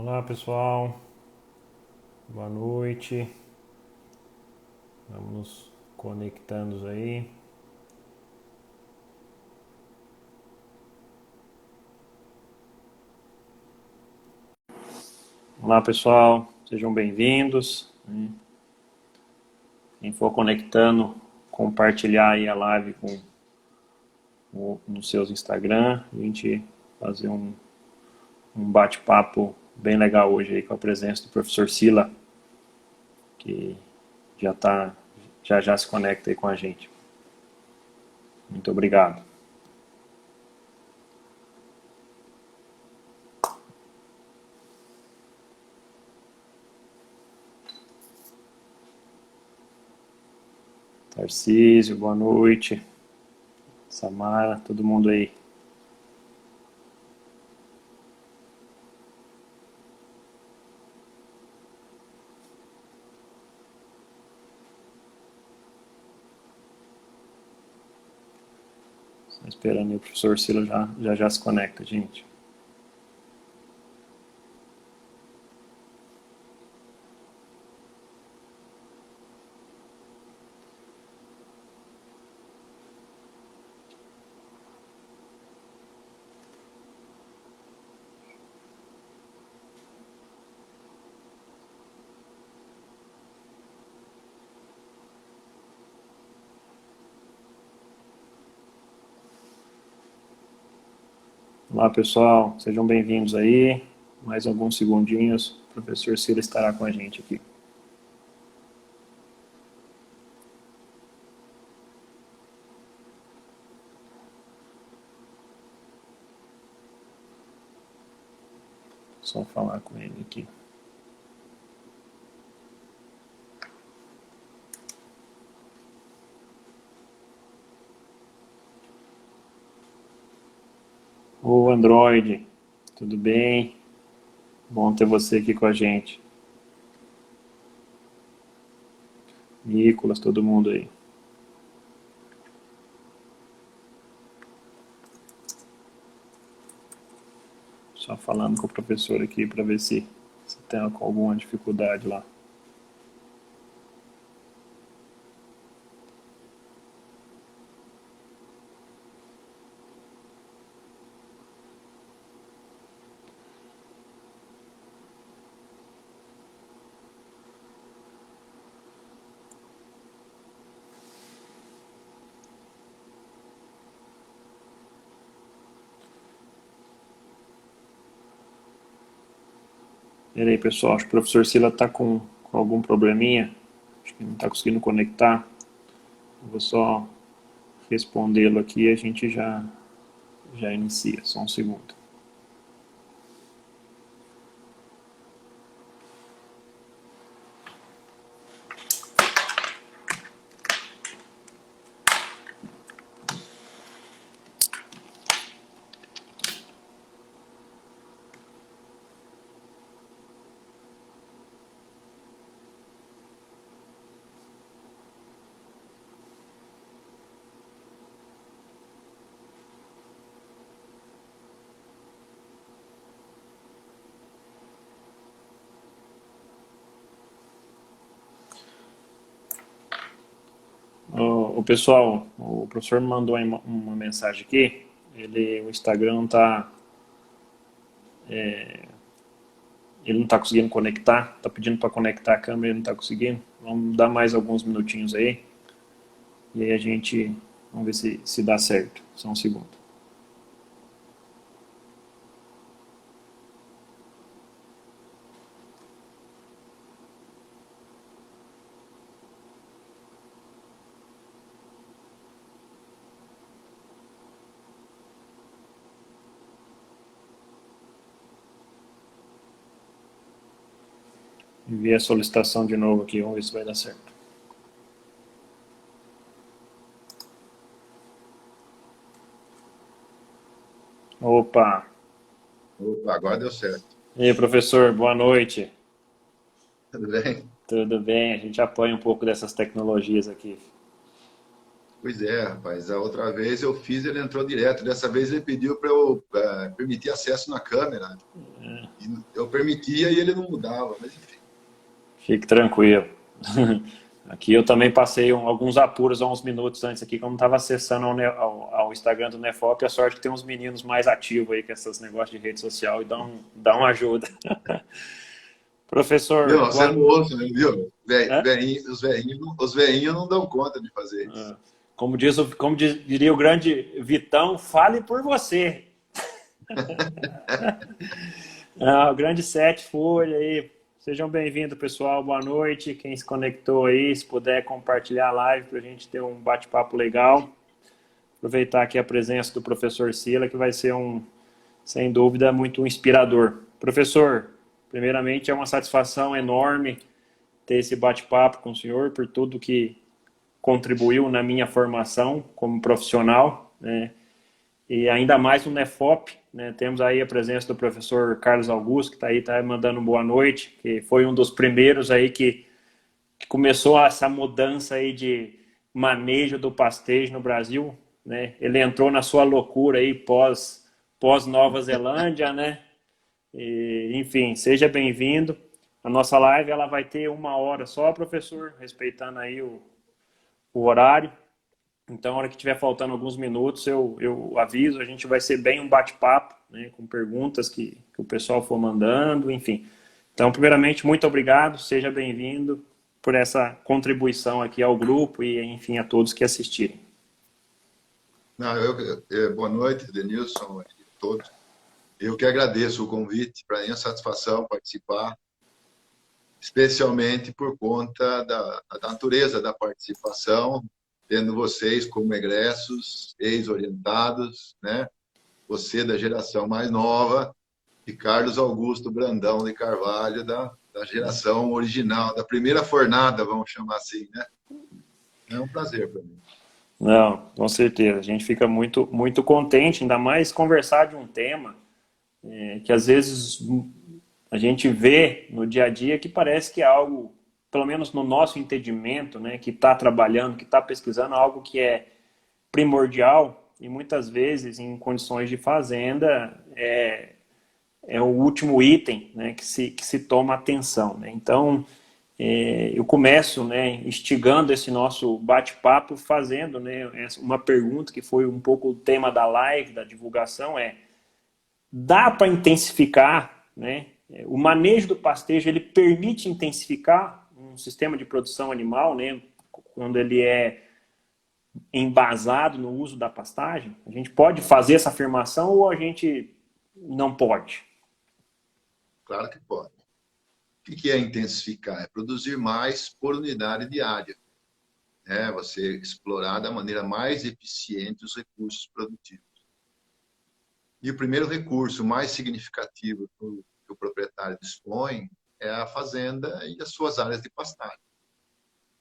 Olá pessoal, boa noite, vamos nos conectando aí. Olá pessoal, sejam bem-vindos. Quem for conectando, compartilhar aí a live nos seus Instagram, a gente fazer um bate-papo bem legal hoje aí com a presença do professor Sila, que já se conecta aí com a gente. Muito obrigado. Tarcísio, boa noite. Samara, todo mundo aí. Esperando aí o professor Sila já se conecta, gente. Olá pessoal, sejam bem-vindos aí. Mais alguns segundinhos, o professor Sila estará com a gente aqui. Só falar com ele aqui. Ô Android, tudo bem? Bom ter você aqui com a gente. Nicolas, todo mundo aí. Só falando com o professor aqui para ver se tem alguma dificuldade lá. E aí pessoal, acho que o professor Sila está com algum probleminha. Acho que não está conseguindo conectar. Eu vou só respondê-lo aqui e a gente já inicia. Só um segundo. O pessoal, o professor me mandou uma mensagem aqui. O Instagram ele não está conseguindo conectar. Está pedindo para conectar a câmera, ele não está conseguindo. Vamos dar mais alguns minutinhos aí. E aí vamos ver se dá certo. Só um segundo. Enviei a solicitação de novo aqui, vamos ver se vai dar certo. Opa! Opa, agora deu certo. E aí, professor, boa noite. Tudo bem? Tudo bem? A gente apoia um pouco dessas tecnologias aqui. Pois é, rapaz. A outra vez eu fiz, ele entrou direto. Dessa vez ele pediu para eu permitir acesso na câmera. E eu permitia e ele não mudava, mas enfim. Fique tranquilo. Aqui eu também passei alguns apuros há uns minutos antes aqui, como estava acessando ao Instagram do Nefop, a sorte que tem uns meninos mais ativos aí com esses negócios de rede social e dão ajuda. Professor, Viu? Você boa... não ouça, né, viu? Hã? Os velhinhos não dão conta de fazer isso. Diria o grande Vitão, fale por você. O grande Sete Folha aí. Sejam bem-vindos, pessoal. Boa noite. Quem se conectou aí, se puder compartilhar a live para a gente ter um bate-papo legal. Aproveitar aqui a presença do professor Sila, que vai ser sem dúvida, muito inspirador. Professor, primeiramente é uma satisfação enorme ter esse bate-papo com o senhor, por tudo que contribuiu na minha formação como profissional, né? E ainda mais no Nefop, né? Temos aí a presença do professor Carlos Augusto, que está aí mandando boa noite, que foi um dos primeiros aí que começou essa mudança aí de manejo do pastejo no Brasil, né? Ele entrou na sua loucura aí pós Nova Zelândia, né? E, enfim, seja bem-vindo. A nossa live ela vai ter 1 hora só, professor, respeitando aí o horário. Então, na hora que tiver faltando alguns minutos, eu aviso. A gente vai ser bem um bate-papo, né, com perguntas que o pessoal for mandando, enfim. Então, primeiramente, muito obrigado, seja bem-vindo por essa contribuição aqui ao grupo e, enfim, a todos que assistirem. Não, boa noite, Denilson, e a todos. Eu que agradeço o convite, para mim é uma satisfação participar, especialmente por conta da natureza da participação, tendo vocês como egressos, ex-orientados, né? Você da geração mais nova, e Carlos Augusto Brandão de Carvalho, da geração original, da primeira fornada, vamos chamar assim, né? É um prazer para mim. Não, com certeza. A gente fica muito, muito contente, ainda mais conversar de um tema que às vezes a gente vê no dia a dia que parece que é algo, pelo menos no nosso entendimento, né, que está trabalhando, que está pesquisando, algo que é primordial e muitas vezes em condições de fazenda é o último item, né, que se toma atenção, né? Então, eu começo, né, instigando esse nosso bate-papo fazendo, né, uma pergunta que foi um pouco o tema da live, da divulgação, dá para intensificar, né? O manejo do pastejo, ele permite intensificar um sistema de produção animal, né, quando ele é embasado no uso da pastagem? A gente pode fazer essa afirmação ou a gente não pode? Claro que pode. O que é intensificar? É produzir mais por unidade diária. É você explorar da maneira mais eficiente os recursos produtivos. E o primeiro recurso mais significativo que o proprietário dispõe é a fazenda e as suas áreas de pastagem.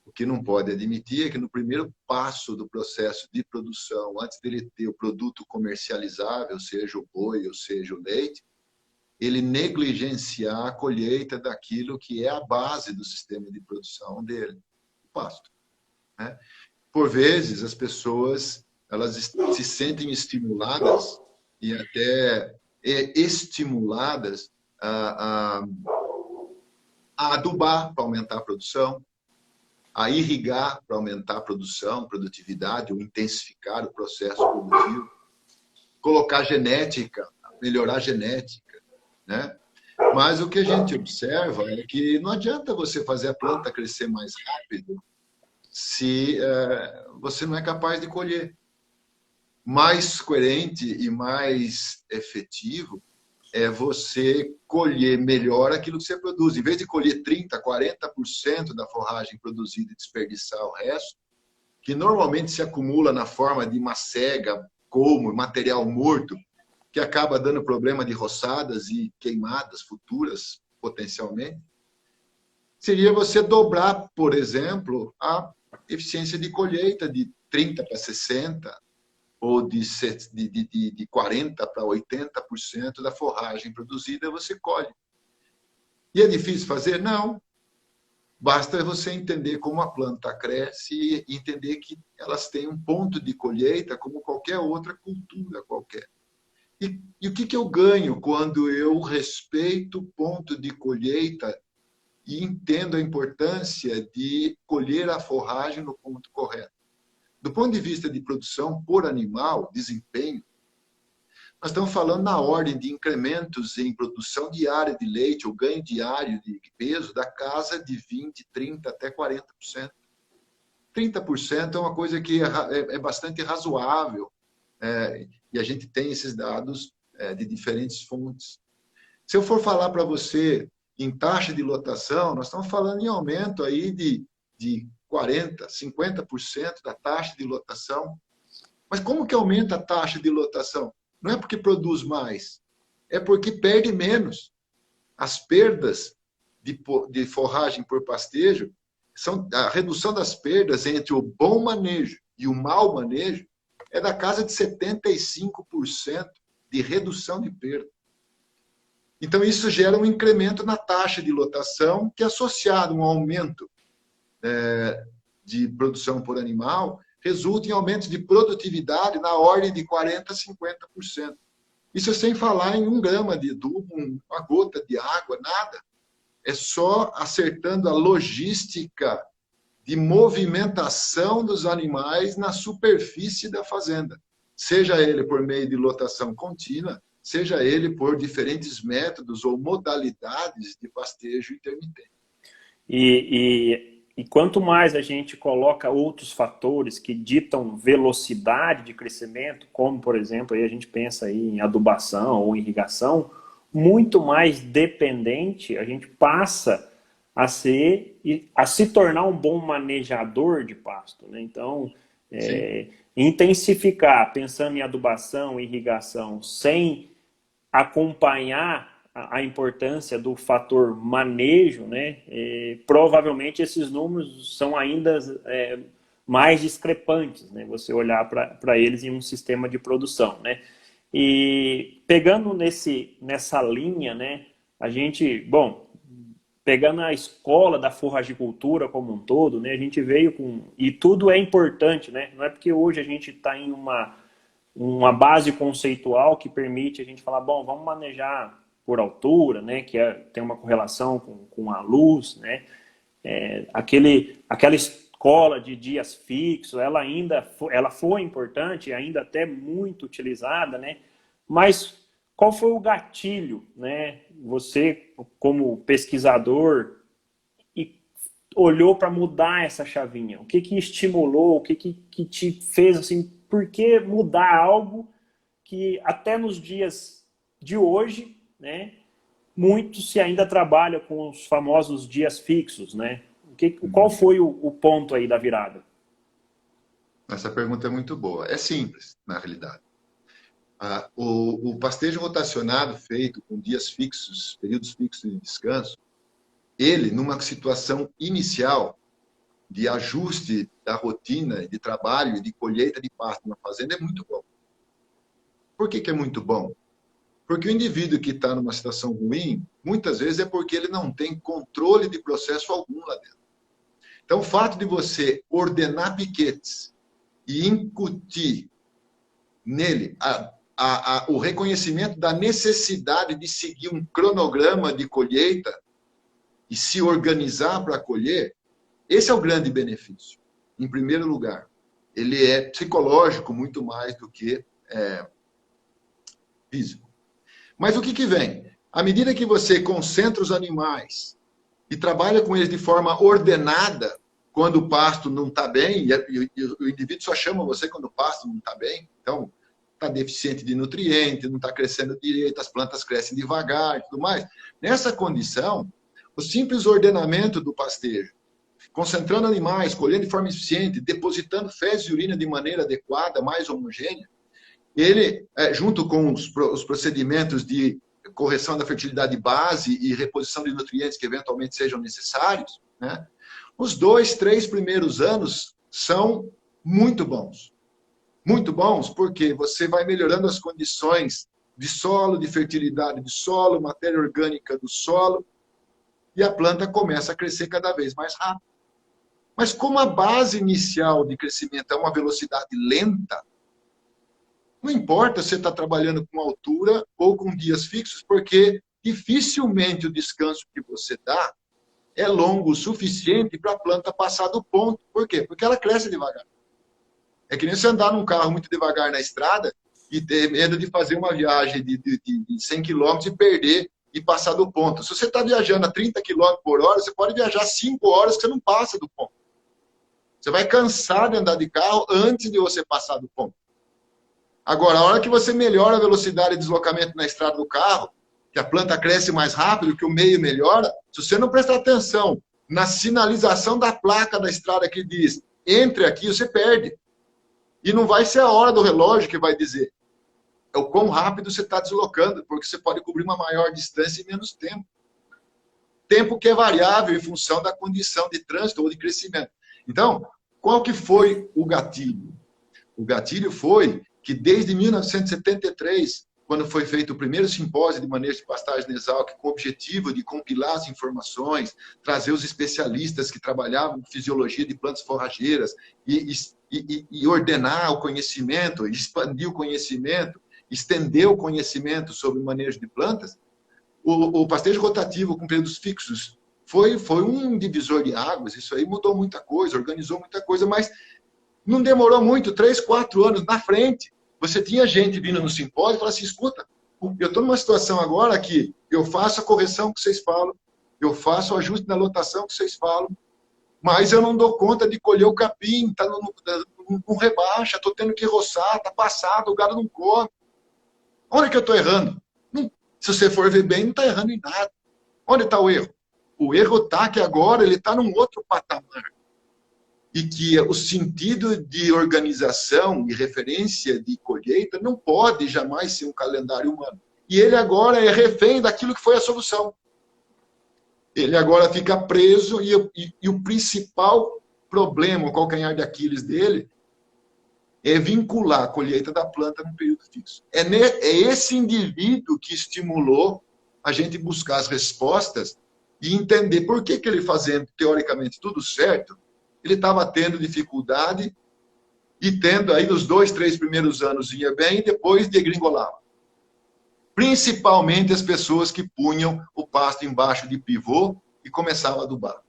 O que não pode admitir é que no primeiro passo do processo de produção, antes dele ter o produto comercializável, seja o boi ou seja o leite, ele negligenciar a colheita daquilo que é a base do sistema de produção dele, o pasto, né? Por vezes, as pessoas elas se sentem estimuladas e até estimuladas a adubar para aumentar a produção, a irrigar para aumentar a produção, produtividade, ou intensificar o processo produtivo, colocar genética, melhorar a genética, né? Mas o que a gente observa é que não adianta você fazer a planta crescer mais rápido se você não é capaz de colher. Mais coerente e mais efetivo é você colher melhor aquilo que você produz. Em vez de colher 30%, 40% da forragem produzida e desperdiçar o resto, que normalmente se acumula na forma de macega, como material morto, que acaba dando problema de roçadas e queimadas futuras, potencialmente, seria você dobrar, por exemplo, a eficiência de colheita de 30% para 60%, ou de 40% para 80% da forragem produzida você colhe. E é difícil fazer? Não. Basta você entender como a planta cresce e entender que elas têm um ponto de colheita como qualquer outra cultura qualquer. E o que eu ganho quando eu respeito o ponto de colheita e entendo a importância de colher a forragem no ponto correto? Do ponto de vista de produção por animal, desempenho, nós estamos falando na ordem de incrementos em produção diária de leite ou ganho diário de peso da casa de 20, 30 até 40%. 30% é uma coisa que é bastante razoável, e a gente tem esses dados de diferentes fontes. Se eu for falar para você em taxa de lotação, nós estamos falando em aumento aí de 40%, 50% da taxa de lotação. Mas como que aumenta a taxa de lotação? Não é porque produz mais, é porque perde menos. As perdas de forragem por pastejo, a redução das perdas entre o bom manejo e o mau manejo é da casa de 75% de redução de perda. Então, isso gera um incremento na taxa de lotação, que associado a um aumento de produção por animal, resulta em aumentos de produtividade na ordem de 40% a 50%. Isso sem falar em 1 grama de adubo, uma gota de água, nada. É só acertando a logística de movimentação dos animais na superfície da fazenda. Seja ele por meio de lotação contínua, seja ele por diferentes métodos ou modalidades de pastejo intermitente. E quanto mais a gente coloca outros fatores que ditam velocidade de crescimento, como, por exemplo, aí a gente pensa aí em adubação ou irrigação, muito mais dependente a gente passa a ser e a se tornar um bom manejador de pasto, né? Então, intensificar, pensando em adubação, irrigação, sem acompanhar a importância do fator manejo, né? Provavelmente esses números são ainda mais discrepantes, né? Você olhar para eles em um sistema de produção, né? E pegando nessa linha, né? A gente, bom, pegando a escola da forragicultura como um todo, né? A gente veio com... E tudo é importante, né? Não é porque hoje a gente está em uma base conceitual que permite a gente falar, bom, vamos manejar por altura, né, que tem uma correlação com a luz, né, aquela escola de dias fixos, ela foi importante, ainda até muito utilizada, né, mas qual foi o gatilho, né, você como pesquisador olhou para mudar essa chavinha? O que estimulou, o que te fez assim, por que mudar algo que até nos dias de hoje, né, muito se ainda trabalha com os famosos dias fixos, né? Qual foi o ponto aí da virada? Essa pergunta é muito boa. É simples, na realidade. O pastejo rotacionado feito com dias fixos, períodos fixos de descanso, ele, numa situação inicial de ajuste da rotina de trabalho e de colheita de pasto na fazenda, é muito bom. Por que é muito bom? Porque o indivíduo que está numa situação ruim, muitas vezes é porque ele não tem controle de processo algum lá dentro. Então, o fato de você ordenar piquetes e incutir nele o reconhecimento da necessidade de seguir um cronograma de colheita e se organizar para colher, esse é o grande benefício. Em primeiro lugar, ele é psicológico muito mais do que físico. Mas o que vem? À medida que você concentra os animais e trabalha com eles de forma ordenada, quando o pasto não está bem, e o indivíduo só chama você quando o pasto não está bem, então está deficiente de nutrientes, não está crescendo direito, as plantas crescem devagar e tudo mais. Nessa condição, o simples ordenamento do pastejo, concentrando animais, colhendo de forma eficiente, depositando fezes e urina de maneira adequada, mais homogênea, ele, junto com os procedimentos de correção da fertilidade base e reposição de nutrientes que eventualmente sejam necessários, né? Os 2, 3 primeiros anos são muito bons. Muito bons porque você vai melhorando as condições de solo, de fertilidade do solo, matéria orgânica do solo, e a planta começa a crescer cada vez mais rápido. Mas como a base inicial de crescimento é uma velocidade lenta, não importa se você está trabalhando com altura ou com dias fixos, porque dificilmente o descanso que você dá é longo o suficiente para a planta passar do ponto. Por quê? Porque ela cresce devagar. É que nem você andar num carro muito devagar na estrada e ter medo de fazer uma viagem de 100 quilômetros e perder e passar do ponto. Se você está viajando a 30 quilômetros por hora, você pode viajar 5 horas que você não passa do ponto. Você vai cansar de andar de carro antes de você passar do ponto. Agora, a hora que você melhora a velocidade de deslocamento na estrada do carro, que a planta cresce mais rápido, que o meio melhora, se você não prestar atenção na sinalização da placa da estrada que diz entre aqui, você perde. E não vai ser a hora do relógio que vai dizer. É o quão rápido você está deslocando, porque você pode cobrir uma maior distância em menos tempo. Tempo que é variável em função da condição de trânsito ou de crescimento. Então, qual que foi o gatilho? O gatilho foi que desde 1973, quando foi feito o primeiro simpósio de manejo de pastagem nasal, com o objetivo de compilar as informações, trazer os especialistas que trabalhavam em fisiologia de plantas forrageiras e ordenar o conhecimento, expandir o conhecimento, estender o conhecimento sobre o manejo de plantas, o pastejo rotativo com períodos fixos foi um divisor de águas. Isso aí mudou muita coisa, organizou muita coisa, mas não demorou muito, 3, 4 anos na frente, você tinha gente vindo no simpósio e falava assim, escuta, eu estou numa situação agora que eu faço a correção que vocês falam, eu faço o ajuste na lotação que vocês falam, mas eu não dou conta de colher o capim, está no rebaixa, estou tendo que roçar, está passado, o gado não come. Onde que eu estou errando? Não, se você for ver bem, não está errando em nada. Onde está o erro? O erro está que agora ele está num outro patamar. E que o sentido de organização e referência de colheita não pode jamais ser um calendário humano. E ele agora é refém daquilo que foi a solução. Ele agora fica preso e o principal problema, o calcanhar de Aquiles dele, é vincular a colheita da planta num período fixo. É esse indivíduo que estimulou a gente buscar as respostas e entender por que ele fazendo, teoricamente, tudo certo, ele estava tendo dificuldade e tendo aí nos 2, 3 primeiros anos ia bem e depois degringolava. Principalmente as pessoas que punham o pasto embaixo de pivô e começavam a adubar.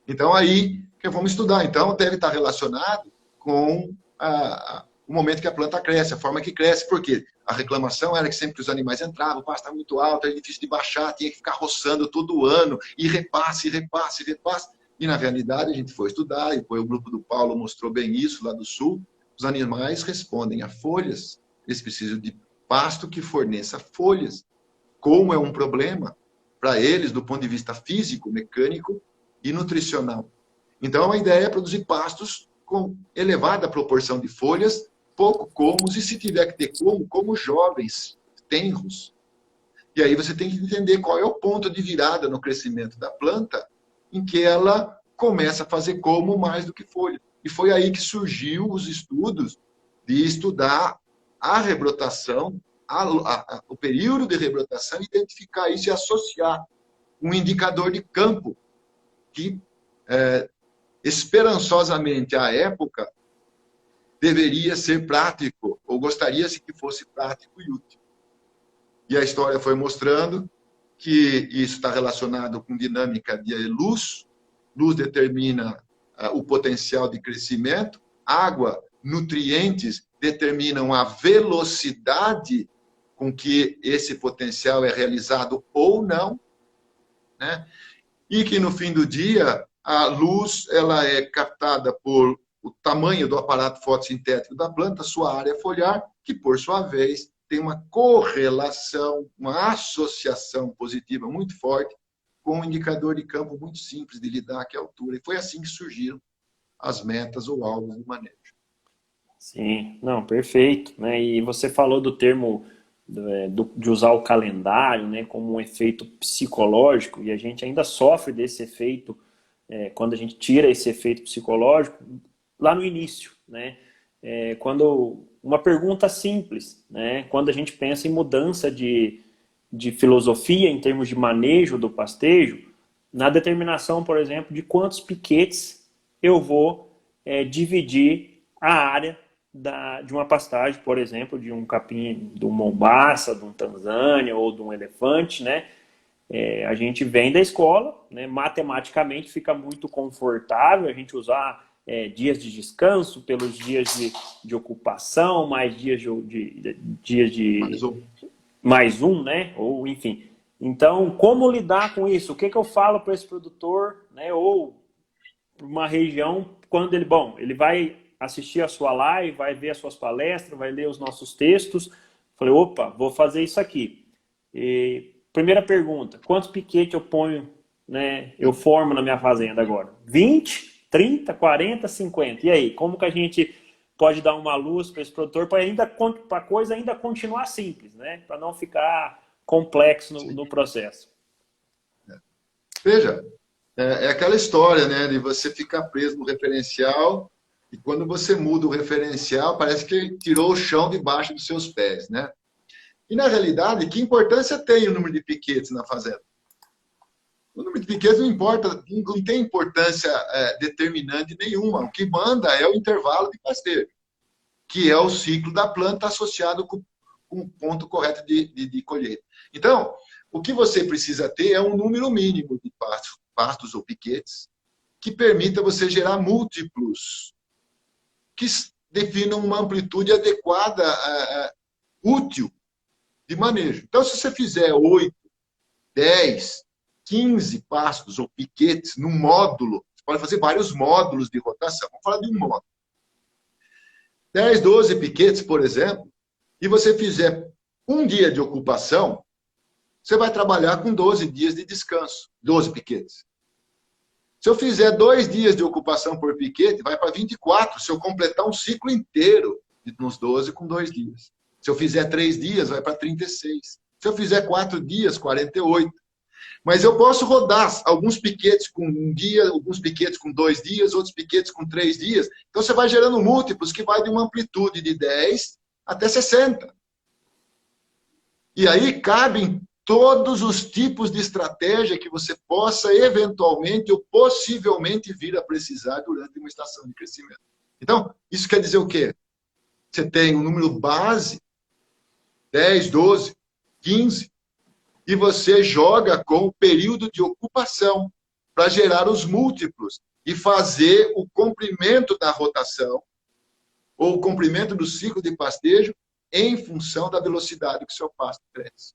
Então aí que vamos estudar. Então deve estar relacionado com o momento que a planta cresce, a forma que cresce. Por quê? A reclamação era que sempre que os animais entravam, o pasto estava muito alto, era difícil de baixar, tinha que ficar roçando todo ano, e repasse, repasse, repasse. E, na realidade, a gente foi estudar, e depois o grupo do Paulo mostrou bem isso lá do sul, os animais respondem a folhas, eles precisam de pasto que forneça folhas. Como é um problema para eles, do ponto de vista físico, mecânico e nutricional. Então, a ideia é produzir pastos com elevada proporção de folhas, pouco comos, e se tiver que ter como jovens, tenros. E aí você tem que entender qual é o ponto de virada no crescimento da planta, em que ela começa a fazer como mais do que folha. E foi aí que surgiu os estudos de estudar a rebrotação, o período de rebrotação, identificar isso e associar um indicador de campo que, esperançosamente, à época, deveria ser prático, ou gostaria-se que fosse prático e útil. E a história foi mostrando que isso está relacionado com dinâmica de luz. Luz determina o potencial de crescimento. Água, nutrientes determinam a velocidade com que esse potencial é realizado ou não, né? E que no fim do dia a luz ela é captada por o tamanho do aparato fotossintético da planta, sua área foliar, que por sua vez tem uma correlação, uma associação positiva muito forte com um indicador de campo muito simples de lidar, que é a altura. E foi assim que surgiram as metas ou alvos do manejo. Sim, não, perfeito, né? E você falou do termo de usar o calendário, né, como um efeito psicológico, e a gente ainda sofre desse efeito quando a gente tira esse efeito psicológico lá no início, né? Quando uma pergunta simples, né? Quando a gente pensa em mudança de de filosofia, em termos de manejo do pastejo, na determinação, por exemplo, de quantos piquetes eu vou dividir a área de uma pastagem, por exemplo, de um capim, de um mombaça, de um Tanzânia ou de um elefante, né? A gente vem da escola, né? Matematicamente fica muito confortável a gente usar dias de descanso pelos dias de ocupação, mais dias mais um, né? Ou enfim. Então, como lidar com isso? O que eu falo para esse produtor, né? Ou uma região quando ele vai assistir a sua live, vai ver as suas palestras, vai ler os nossos textos. Falei, opa, vou fazer isso aqui. Primeira pergunta, quantos piquetes eu ponho, né, eu formo na minha fazenda agora? 20, 30, 40, 50? E aí, como que a gente pode dar uma luz para esse produtor para a coisa ainda continuar simples, né? Para não ficar complexo no processo? Veja, é aquela história, né, de você ficar preso no referencial e quando você muda o referencial, parece que tirou o chão debaixo dos seus pés, né? E, na realidade, que importância tem o número de piquetes na fazenda? O número de piquetes não importa, não tem importância determinante nenhuma. O que manda é o intervalo de pastejo, que é o ciclo da planta associado com o ponto correto de colheita. Então, o que você precisa ter é um número mínimo de pastos ou piquetes que permita você gerar múltiplos, que definam uma amplitude adequada, útil, de manejo. Então, se você fizer 8, 10, 15 pastos ou piquetes num módulo, você pode fazer vários módulos de rotação. Vamos falar de um módulo. 10, 12 piquetes, por exemplo, e você fizer um dia de ocupação, você vai trabalhar com 12 dias de descanso, 12 piquetes. Se eu fizer 2 dias de ocupação por piquete, vai para 24, se eu completar um ciclo inteiro nos 12 com 2 dias. Se eu fizer 3 dias, vai para 36. Se eu fizer 4 dias, 48. Mas eu posso rodar alguns piquetes com um dia, alguns piquetes com 2 dias, outros piquetes com 3 dias. Então você vai gerando múltiplos que vai de uma amplitude de 10 até 60. E aí cabem todos os tipos de estratégia que você possa eventualmente ou possivelmente vir a precisar durante uma estação de crescimento. Então, isso quer dizer o quê? Você tem um número base, 10, 12, 15, e você joga com o período de ocupação para gerar os múltiplos e fazer o comprimento da rotação ou o comprimento do ciclo de pastejo em função da velocidade que o seu pasto cresce.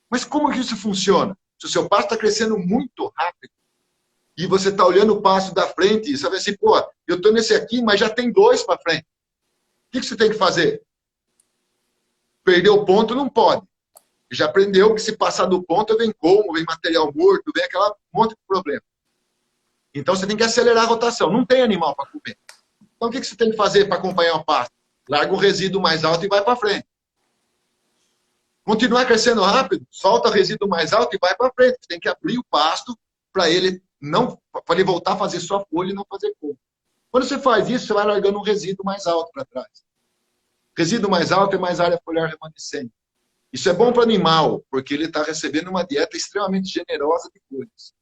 Mas como que isso funciona? Se o seu pasto está crescendo muito rápido e você está olhando o pasto da frente e você vai assim, pô, eu estou nesse aqui, mas já tem 2 para frente. O que você tem que fazer? Perder o ponto não pode. Já aprendeu que se passar do ponto, vem como, vem material morto, vem aquela monte de problema. Então você tem que acelerar a rotação. Não tem animal para comer. Então o que você tem que fazer para acompanhar o pasto? Larga o resíduo mais alto e vai para frente. Continuar crescendo rápido, solta o resíduo mais alto e vai para frente. Você tem que abrir o pasto para ele voltar a fazer só folha e não fazer cor. Quando você faz isso, você vai largando um resíduo mais alto para trás. Resíduo mais alto é mais área foliar remanescente. Isso é bom para o animal, porque ele está recebendo uma dieta extremamente generosa de coisas.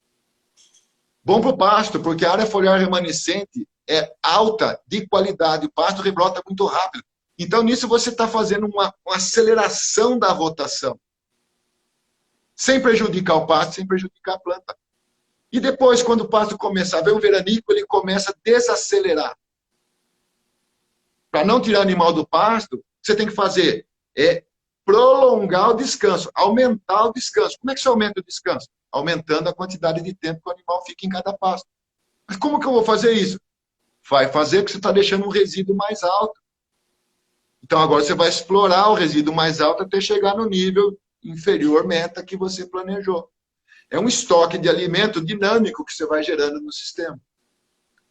Bom para o pasto, porque a área foliar remanescente é alta de qualidade. O pasto rebrota muito rápido. Então, nisso você está fazendo uma aceleração da rotação. Sem prejudicar o pasto, sem prejudicar a planta. E depois, quando o pasto começar a ver um veranico, ele começa a desacelerar. Para não tirar animal do pasto, você tem que fazer prolongar o descanso, aumentar o descanso. Como é que você aumenta o descanso? Aumentando a quantidade de tempo que o animal fica em cada pasto. Mas como que eu vou fazer isso? Vai fazer que você está deixando um resíduo mais alto. Então agora você vai explorar o resíduo mais alto até chegar no nível inferior meta que você planejou. É um estoque de alimento dinâmico que você vai gerando no sistema,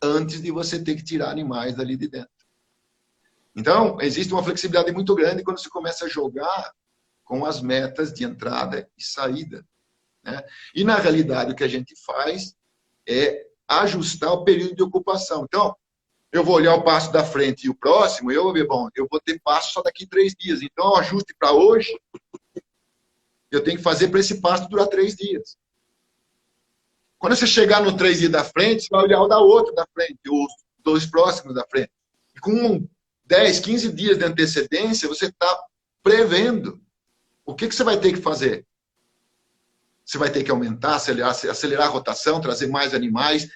antes de você ter que tirar animais dali de dentro. Então, existe uma flexibilidade muito grande quando você começa a jogar com as metas de entrada e saída, né? E, na realidade, o que a gente faz é ajustar o período de ocupação. Então, eu vou olhar o passo da frente e o próximo, eu vou ter passo só daqui 3 dias. Então, o ajuste para hoje, eu tenho que fazer para esse pasto durar 3 dias. Quando você chegar no 3 dias da frente, você vai olhar o da outro da frente, os 2 próximos da frente. E com 10, 15 dias de antecedência, você está prevendo o que você vai ter que fazer. Você vai ter que aumentar, acelerar a rotação, trazer mais animais,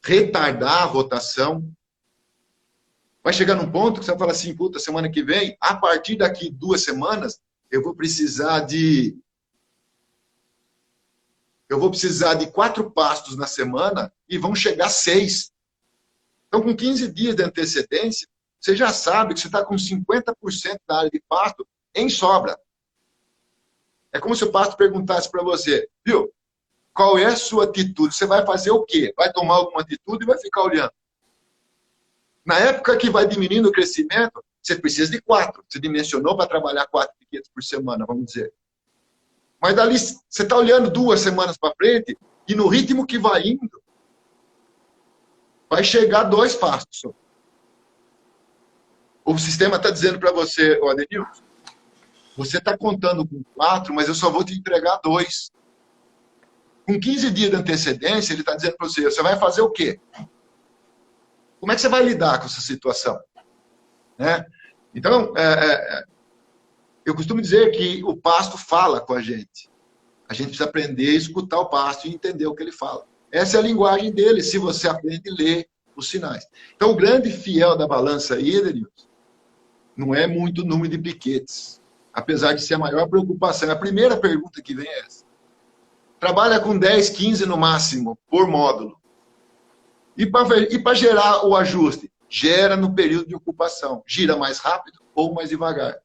retardar a rotação. Vai chegar num ponto que você vai falar assim, puta, semana que vem, a partir daqui 2 semanas, eu vou precisar de 4 pastos na semana e vão chegar 6. Então, com 15 dias de antecedência, você já sabe que você está com 50% da área de pasto em sobra. É como se o pasto perguntasse para você, viu, qual é a sua atitude? Você vai fazer o quê? Vai tomar alguma atitude e vai ficar olhando. Na época que vai diminuindo o crescimento, você precisa de 4. Você dimensionou para trabalhar 4 piquetes por semana, vamos dizer. Mas dali, você está olhando 2 semanas para frente e no ritmo que vai indo, vai chegar 2 pastos. O sistema está dizendo para você, Adenilson, você está contando com 4, mas eu só vou te entregar 2. Com 15 dias de antecedência, ele está dizendo para você, você vai fazer o quê? Como é que você vai lidar com essa situação? Né? Então, eu costumo dizer que o pasto fala com a gente. A gente precisa aprender a escutar o pasto e entender o que ele fala. Essa é a linguagem dele, se você aprende a ler os sinais. Então, o grande fiel da balança hídrica não é muito número de piquetes, apesar de ser a maior preocupação. A primeira pergunta que vem é essa. Trabalha com 10, 15 no máximo, por módulo. E para gerar o ajuste? Gera no período de ocupação. Gira mais rápido ou mais devagar,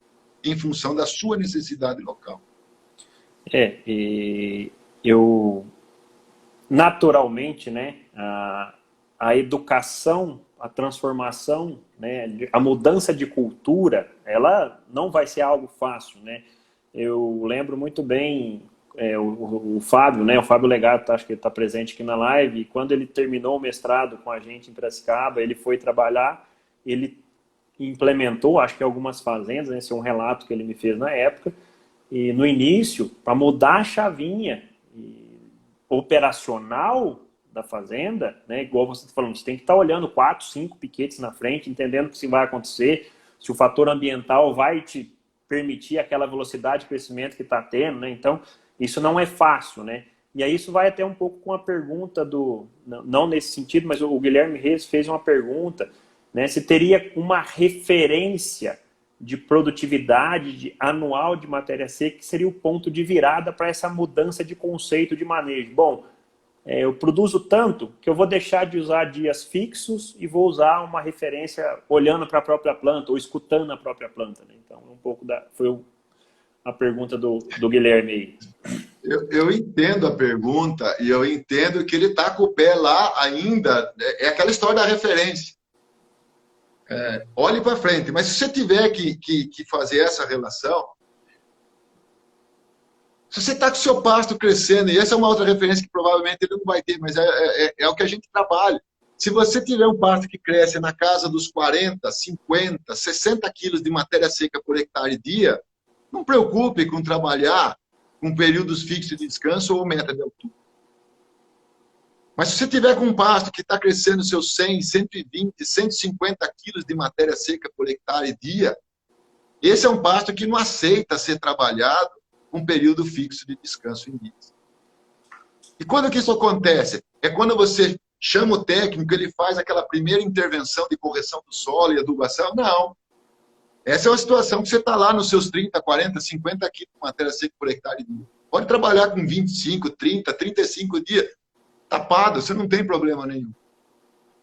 em função da sua necessidade local. E eu, naturalmente, né, a educação, a transformação, né, a mudança de cultura, ela não vai ser algo fácil, né? Eu lembro muito bem o Fábio, né, o Fábio Legato, acho que ele está presente aqui na live, e quando ele terminou o mestrado com a gente em Piracicaba, ele foi trabalhar, ele implementou, acho que algumas fazendas, né, esse é um relato que ele me fez na época, e no início, para mudar a chavinha operacional da fazenda, né, igual você está falando, você tem que estar olhando 4, 5 piquetes na frente, entendendo o que vai acontecer, se o fator ambiental vai te permitir aquela velocidade de crescimento que está tendo, né? Então, isso não é fácil, né? E aí isso vai até um pouco com a pergunta não nesse sentido, mas o Guilherme Reis fez uma pergunta, né? Se teria uma referência de produtividade anual de matéria seca, que seria o ponto de virada para essa mudança de conceito de manejo. Bom, eu produzo tanto que eu vou deixar de usar dias fixos e vou usar uma referência olhando para a própria planta ou escutando a própria planta, né? Então, um pouco foi a pergunta do Guilherme aí. Eu entendo a pergunta e eu entendo que ele está com o pé lá ainda. É aquela história da referência. Olhe para frente. Mas se você tiver que fazer essa relação, se você está com o seu pasto crescendo, e essa é uma outra referência que provavelmente ele não vai ter, mas é o que a gente trabalha. Se você tiver um pasto que cresce na casa dos 40, 50, 60 quilos de matéria seca por hectare dia, não preocupe com trabalhar com períodos fixos de descanso ou meta de altura. Mas se você tiver com um pasto que está crescendo seus 100, 120, 150 quilos de matéria seca por hectare dia, esse é um pasto que não aceita ser trabalhado com período fixo de descanso em dias. E quando que isso acontece? É quando você chama o técnico, ele faz aquela primeira intervenção de correção do solo e adubação? Não. Essa é uma situação que você está lá nos seus 30, 40, 50 quilos de matéria seca por hectare dia. Pode trabalhar com 25, 30, 35 dias tapado, você não tem problema nenhum.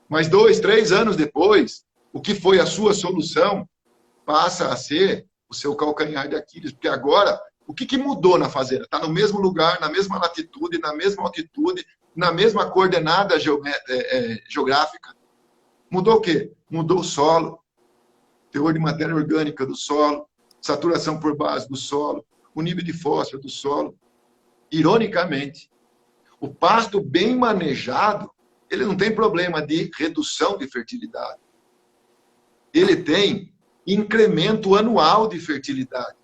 Mas 2, 3 anos depois, o que foi a sua solução passa a ser o seu calcanhar de Aquiles. Porque agora, o que mudou na fazenda? Está no mesmo lugar, na mesma latitude, na mesma altitude, na mesma coordenada geográfica. Mudou o quê? Mudou o solo, teor de matéria orgânica do solo, saturação por base do solo, o nível de fósforo do solo. Ironicamente, o pasto bem manejado, ele não tem problema de redução de fertilidade. Ele tem incremento anual de fertilidade.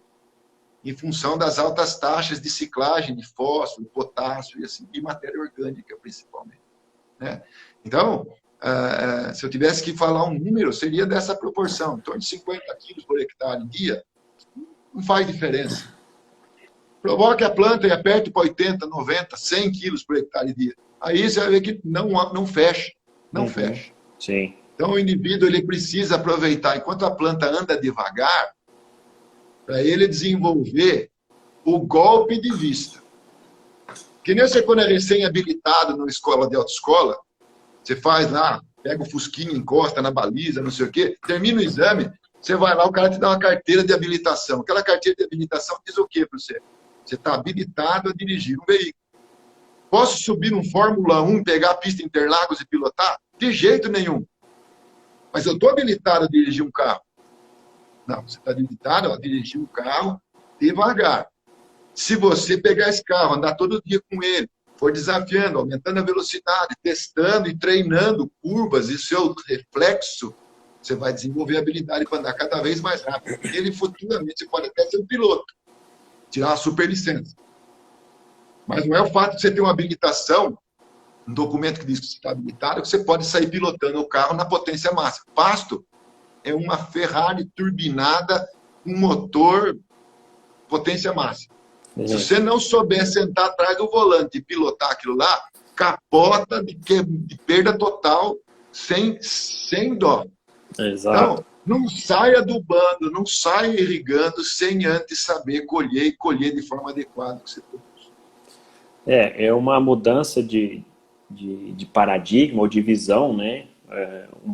em função das altas taxas de ciclagem de fósforo, potássio e assim, e matéria orgânica, principalmente, né? Então, se eu tivesse que falar um número, seria dessa proporção, em torno de 50 quilos por hectare dia, não faz diferença. Provoque a planta e aperte para 80, 90, 100 quilos por hectare dia. Aí você vai ver que não fecha, não fecha. Sim. Então, o indivíduo ele precisa aproveitar, enquanto a planta anda devagar, para ele desenvolver o golpe de vista. Que nem você, quando é recém-habilitado numa escola de autoescola, você faz lá, pega o fusquinho, encosta na baliza, não sei o quê, termina o exame, você vai lá, o cara te dá uma carteira de habilitação. Aquela carteira de habilitação diz o quê para você? Você está habilitado a dirigir um veículo. Posso subir num Fórmula 1, pegar a pista Interlagos e pilotar? De jeito nenhum. Mas eu estou habilitado a dirigir um carro. Não, você está habilitado a dirigir um carro devagar. Se você pegar esse carro, andar todo dia com ele, for desafiando, aumentando a velocidade, testando e treinando curvas e seu reflexo, você vai desenvolver a habilidade para andar cada vez mais rápido. Ele futuramente você pode até ser um piloto, tirar uma superlicença. Mas não é o fato de você ter uma habilitação, um documento que diz que você está habilitado, que você pode sair pilotando o carro na potência máxima. Pasto é uma Ferrari turbinada com motor potência máxima. Se você não souber sentar atrás do volante e pilotar aquilo lá, capota de perda total sem dó. Exato. Então, não saia adubando, não saia irrigando sem antes saber colher e colher de forma adequada o que você produz. É uma mudança de paradigma ou de visão, né?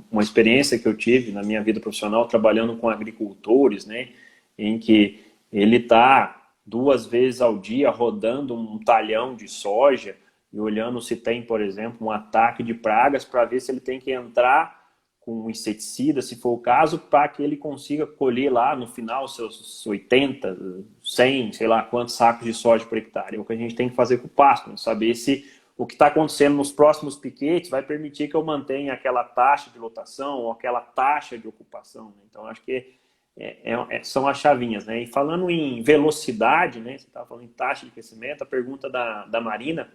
Uma experiência que eu tive na minha vida profissional trabalhando com agricultores, né? Em que ele está 2 vezes ao dia rodando um talhão de soja e olhando se tem, por exemplo, um ataque de pragas para ver se ele tem que entrar com um inseticida, se for o caso, para que ele consiga colher lá no final seus 80, 100, sei lá quantos sacos de soja por hectare. É o que a gente tem que fazer com o pasto, né? Saber se o que está acontecendo nos próximos piquetes vai permitir que eu mantenha aquela taxa de lotação ou aquela taxa de ocupação, né? Então, acho que são as chavinhas, né? E falando em velocidade, né? Você estava falando em taxa de crescimento, a pergunta da Marina,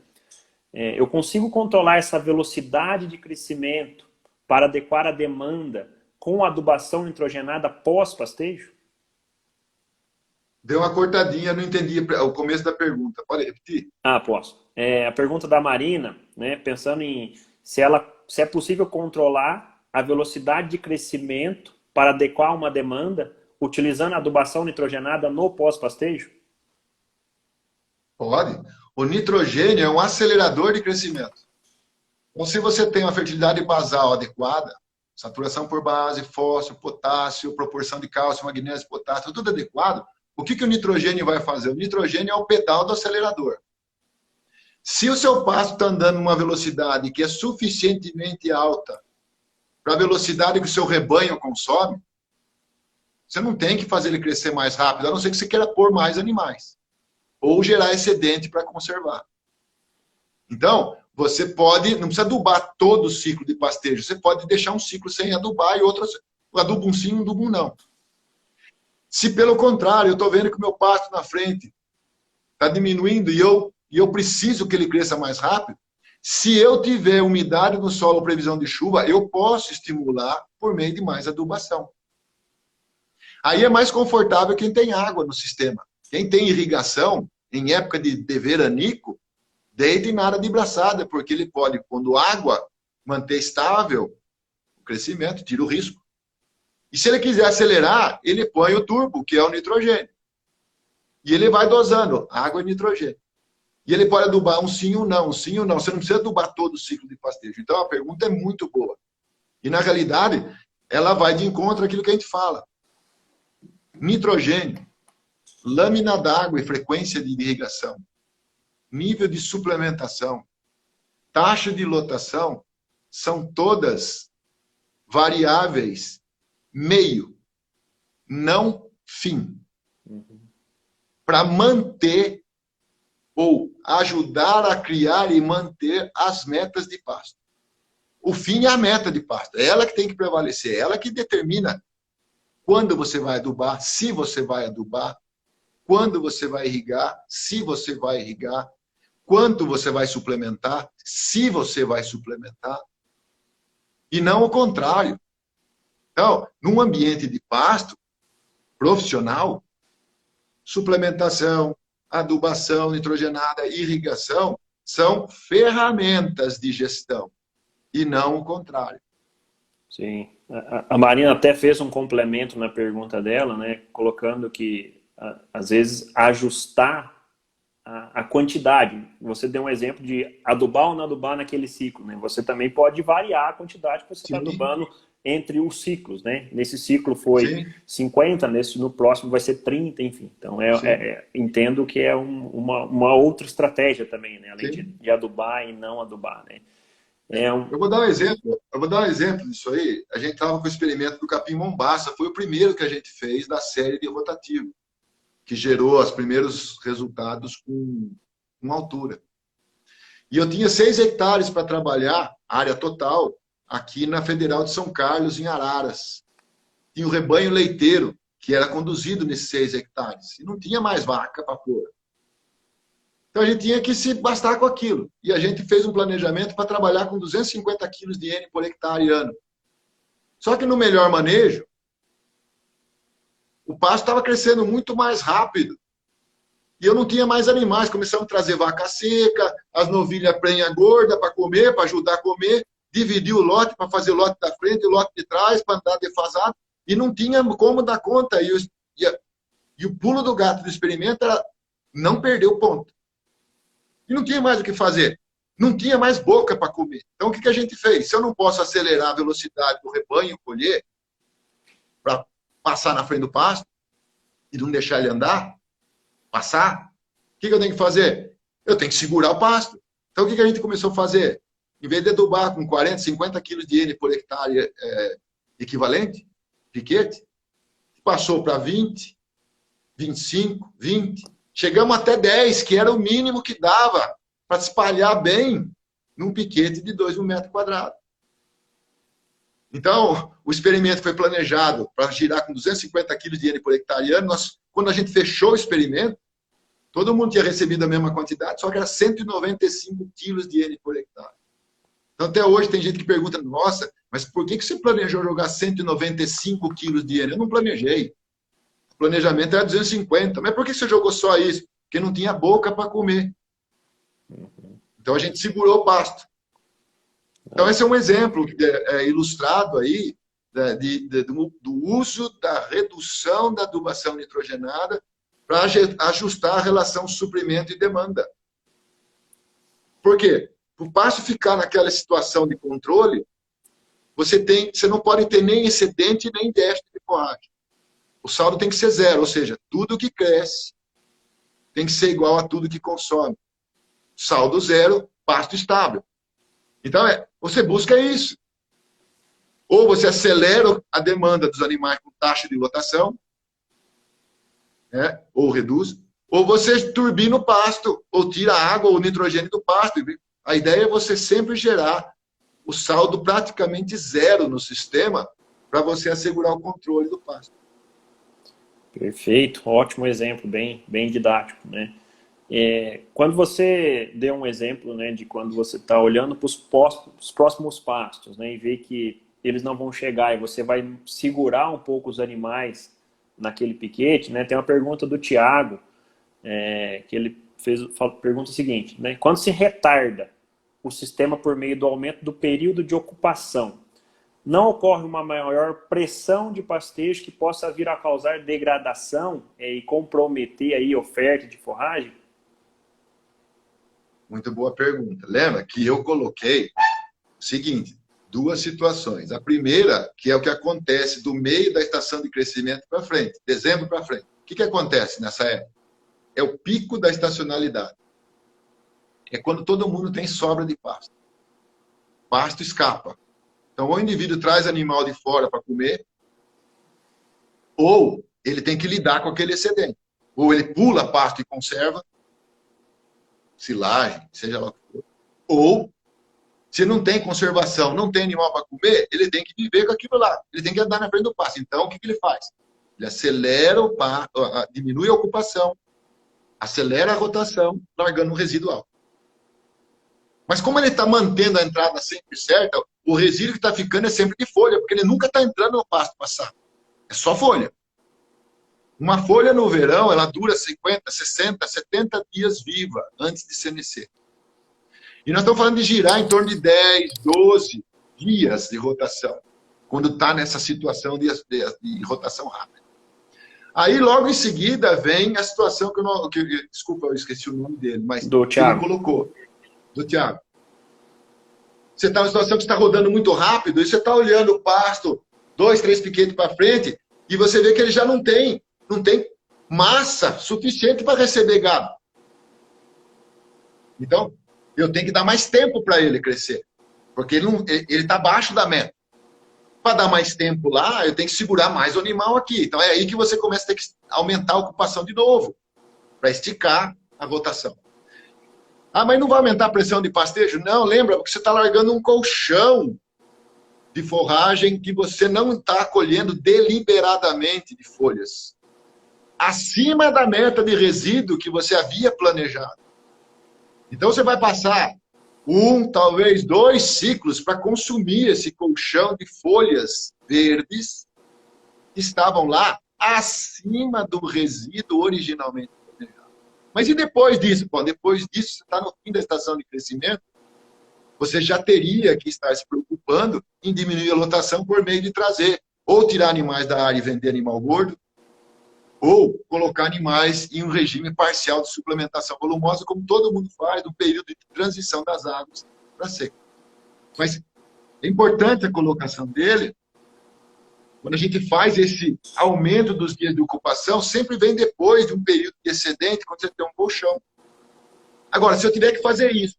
eu consigo controlar essa velocidade de crescimento para adequar a demanda com adubação nitrogenada pós-pastejo? Deu uma cortadinha, não entendi o começo da pergunta. Pode repetir? Posso. A pergunta da Marina, né, pensando em se é possível controlar a velocidade de crescimento para adequar uma demanda utilizando a adubação nitrogenada no pós-pastejo? Pode. O nitrogênio é um acelerador de crescimento. Então, se você tem uma fertilidade basal adequada, saturação por base, fósforo, potássio, proporção de cálcio, magnésio, potássio, tudo adequado, o que o nitrogênio vai fazer? O nitrogênio é o pedal do acelerador. Se o seu pasto está andando numa velocidade que é suficientemente alta para a velocidade que o seu rebanho consome, você não tem que fazer ele crescer mais rápido, a não ser que você queira pôr mais animais. Ou gerar excedente para conservar. Então, você pode, não precisa adubar todo o ciclo de pastejo, você pode deixar um ciclo sem adubar e outro aduba um sim, aduba um não. Se pelo contrário, eu estou vendo que o meu pasto na frente está diminuindo e eu preciso que ele cresça mais rápido, se eu tiver umidade no solo, previsão de chuva, eu posso estimular por meio de mais adubação. Aí é mais confortável quem tem água no sistema. Quem tem irrigação, em época de veranico, deita em nada de braçada, porque ele pode, quando água, manter estável o crescimento, tira o risco. E se ele quiser acelerar, ele põe o turbo, que é o nitrogênio. E ele vai dosando água e nitrogênio. E ele pode adubar um sim ou não, um sim ou não. Você não precisa adubar todo o ciclo de pastejo. Então, a pergunta é muito boa. E, na realidade, ela vai de encontro àquilo que a gente fala. Nitrogênio, lâmina d'água e frequência de irrigação, nível de suplementação, taxa de lotação, são todas variáveis meio, não fim. Para manter ou ajudar a criar e manter as metas de pasto. O fim é a meta de pasto. É ela que tem que prevalecer. É ela que determina quando você vai adubar, se você vai adubar, quando você vai irrigar, se você vai irrigar, quanto você vai suplementar, se você vai suplementar, e não o contrário. Então, num ambiente de pasto profissional, suplementação, adubação nitrogenada, irrigação, são ferramentas de gestão, e não o contrário. Sim. A Marina até fez um complemento na pergunta dela, né, colocando que, às vezes, ajustar a quantidade. Você deu um exemplo de adubar ou não adubar naquele ciclo, né? Você também pode variar a quantidade que você está adubando entre os ciclos, né? Nesse ciclo foi Sim. 50, no próximo vai ser 30, enfim. Então, entendo que é uma outra estratégia também, né? Além de adubar e não adubar, né? Eu vou dar um exemplo disso aí. A gente estava com o experimento do capim mombaça, foi o primeiro que a gente fez da série de rotativo, que gerou os primeiros resultados com altura. E eu tinha 6 hectares para trabalhar, área total, aqui na Federal de São Carlos, em Araras. Tinha o rebanho leiteiro, que era conduzido nesses 6 hectares. E não tinha mais vaca para pôr. Então a gente tinha que se bastar com aquilo. E a gente fez um planejamento para trabalhar com 250 quilos de N por hectare ano. Só que no melhor manejo, o pasto estava crescendo muito mais rápido. E eu não tinha mais animais. Começamos a trazer vaca seca, as novilhas prenha gorda para comer, para ajudar a comer, dividir o lote para fazer o lote da frente e o lote de trás, para andar defasado. E não tinha como dar conta. E o pulo do gato do experimento era não perder o ponto. E não tinha mais o que fazer. Não tinha mais boca para comer. Então, o que a gente fez? Se eu não posso acelerar a velocidade do rebanho colher para passar na frente do pasto e não deixar ele andar, passar, o que eu tenho que fazer? Eu tenho que segurar o pasto. Então, o que a gente começou a fazer? Em vez de adubar com 40, 50 quilos de N por hectare equivalente, piquete, passou para 20, 25, 20, chegamos até 10, que era o mínimo que dava para espalhar bem num piquete de 2 metro quadrado. Então, o experimento foi planejado para girar com 250 quilos de N por hectare ano. Quando a gente fechou o experimento, todo mundo tinha recebido a mesma quantidade, só que era 195 quilos de N por hectare. Então, até hoje tem gente que pergunta, nossa, mas por que você planejou jogar 195 quilos de N? Eu não planejei. O planejamento era 250. Mas por que você jogou só isso? Porque não tinha boca para comer. Então, a gente segurou o pasto. Então, esse é um exemplo ilustrado aí do uso da redução da adubação nitrogenada para ajustar a relação suprimento e demanda. Por quê? Para o pasto ficar naquela situação de controle, você não pode ter nem excedente nem déficit de forragem. O saldo tem que ser zero, ou seja, tudo que cresce tem que ser igual a tudo que consome. Saldo zero, pasto estável. Então, você busca isso. Ou você acelera a demanda dos animais com taxa de lotação, ou reduz, ou você turbina o pasto, ou tira a água ou o nitrogênio do pasto. A ideia é você sempre gerar o saldo praticamente zero no sistema para você assegurar o controle do pasto. Perfeito, ótimo exemplo, bem didático, né? Quando você deu um exemplo, né, de quando você está olhando para os próximos pastos, né, e vê que eles não vão chegar e você vai segurar um pouco os animais naquele piquete, né, tem uma pergunta do Tiago, que ele pergunta o seguinte, né, quando se retarda o sistema por meio do aumento do período de ocupação, não ocorre uma maior pressão de pastejo que possa vir a causar degradação e comprometer aí a oferta de forragem? Muito boa pergunta. Lembra que eu coloquei o seguinte, 2 situações. A primeira, que é o que acontece do meio da estação de crescimento para frente, dezembro para frente. O que acontece nessa época? É o pico da estacionalidade. É quando todo mundo tem sobra de pasto. Pasto escapa. Então, ou o indivíduo traz animal de fora para comer, ou ele tem que lidar com aquele excedente. Ou ele pula pasto e conserva, silagem, seja lá o que for. Ou, se não tem conservação, não tem animal para comer, ele tem que viver com aquilo lá. Ele tem que andar na frente do pasto. Então, o que ele faz? Ele acelera diminui a ocupação, acelera a rotação, largando um resíduo alto. Mas como ele está mantendo a entrada sempre certa, o resíduo que está ficando é sempre de folha, porque ele nunca está entrando no pasto passado. É só folha. Uma folha no verão, ela dura 50, 60, 70 dias viva antes de senescer. E nós estamos falando de girar em torno de 10, 12 dias de rotação, quando está nessa situação de rotação rápida. Aí, logo em seguida, vem a situação desculpa, eu esqueci o nome dele, mas Do Thiago. ele colocou. Do Thiago. Você está numa situação que está rodando muito rápido, e você está olhando o pasto 2, 3 piquetes para frente, e você vê que ele já não tem massa suficiente para receber gado. Então, eu tenho que dar mais tempo para ele crescer, porque ele está abaixo da meta. Para dar mais tempo lá, eu tenho que segurar mais o animal aqui. Então, é aí que você começa a ter que aumentar a ocupação de novo, para esticar a rotação. Ah, mas não vai aumentar a pressão de pastejo? Não, lembra, porque você está largando um colchão de forragem que você não está colhendo deliberadamente de folhas. Acima da meta de resíduo que você havia planejado. Então, você vai passar talvez 2 ciclos para consumir esse colchão de folhas verdes que estavam lá acima do resíduo originalmente planejado. Mas e depois disso? Bom, depois disso, você está no fim da estação de crescimento, você já teria que estar se preocupando em diminuir a lotação por meio de trazer, ou tirar animais da área e vender animal gordo, ou colocar animais em um regime parcial de suplementação volumosa, como todo mundo faz no período de transição das águas para seca. Mas é importante a colocação dele, quando a gente faz esse aumento dos dias de ocupação, sempre vem depois de um período de excedente, quando você tem um colchão. Agora, se eu tiver que fazer isso,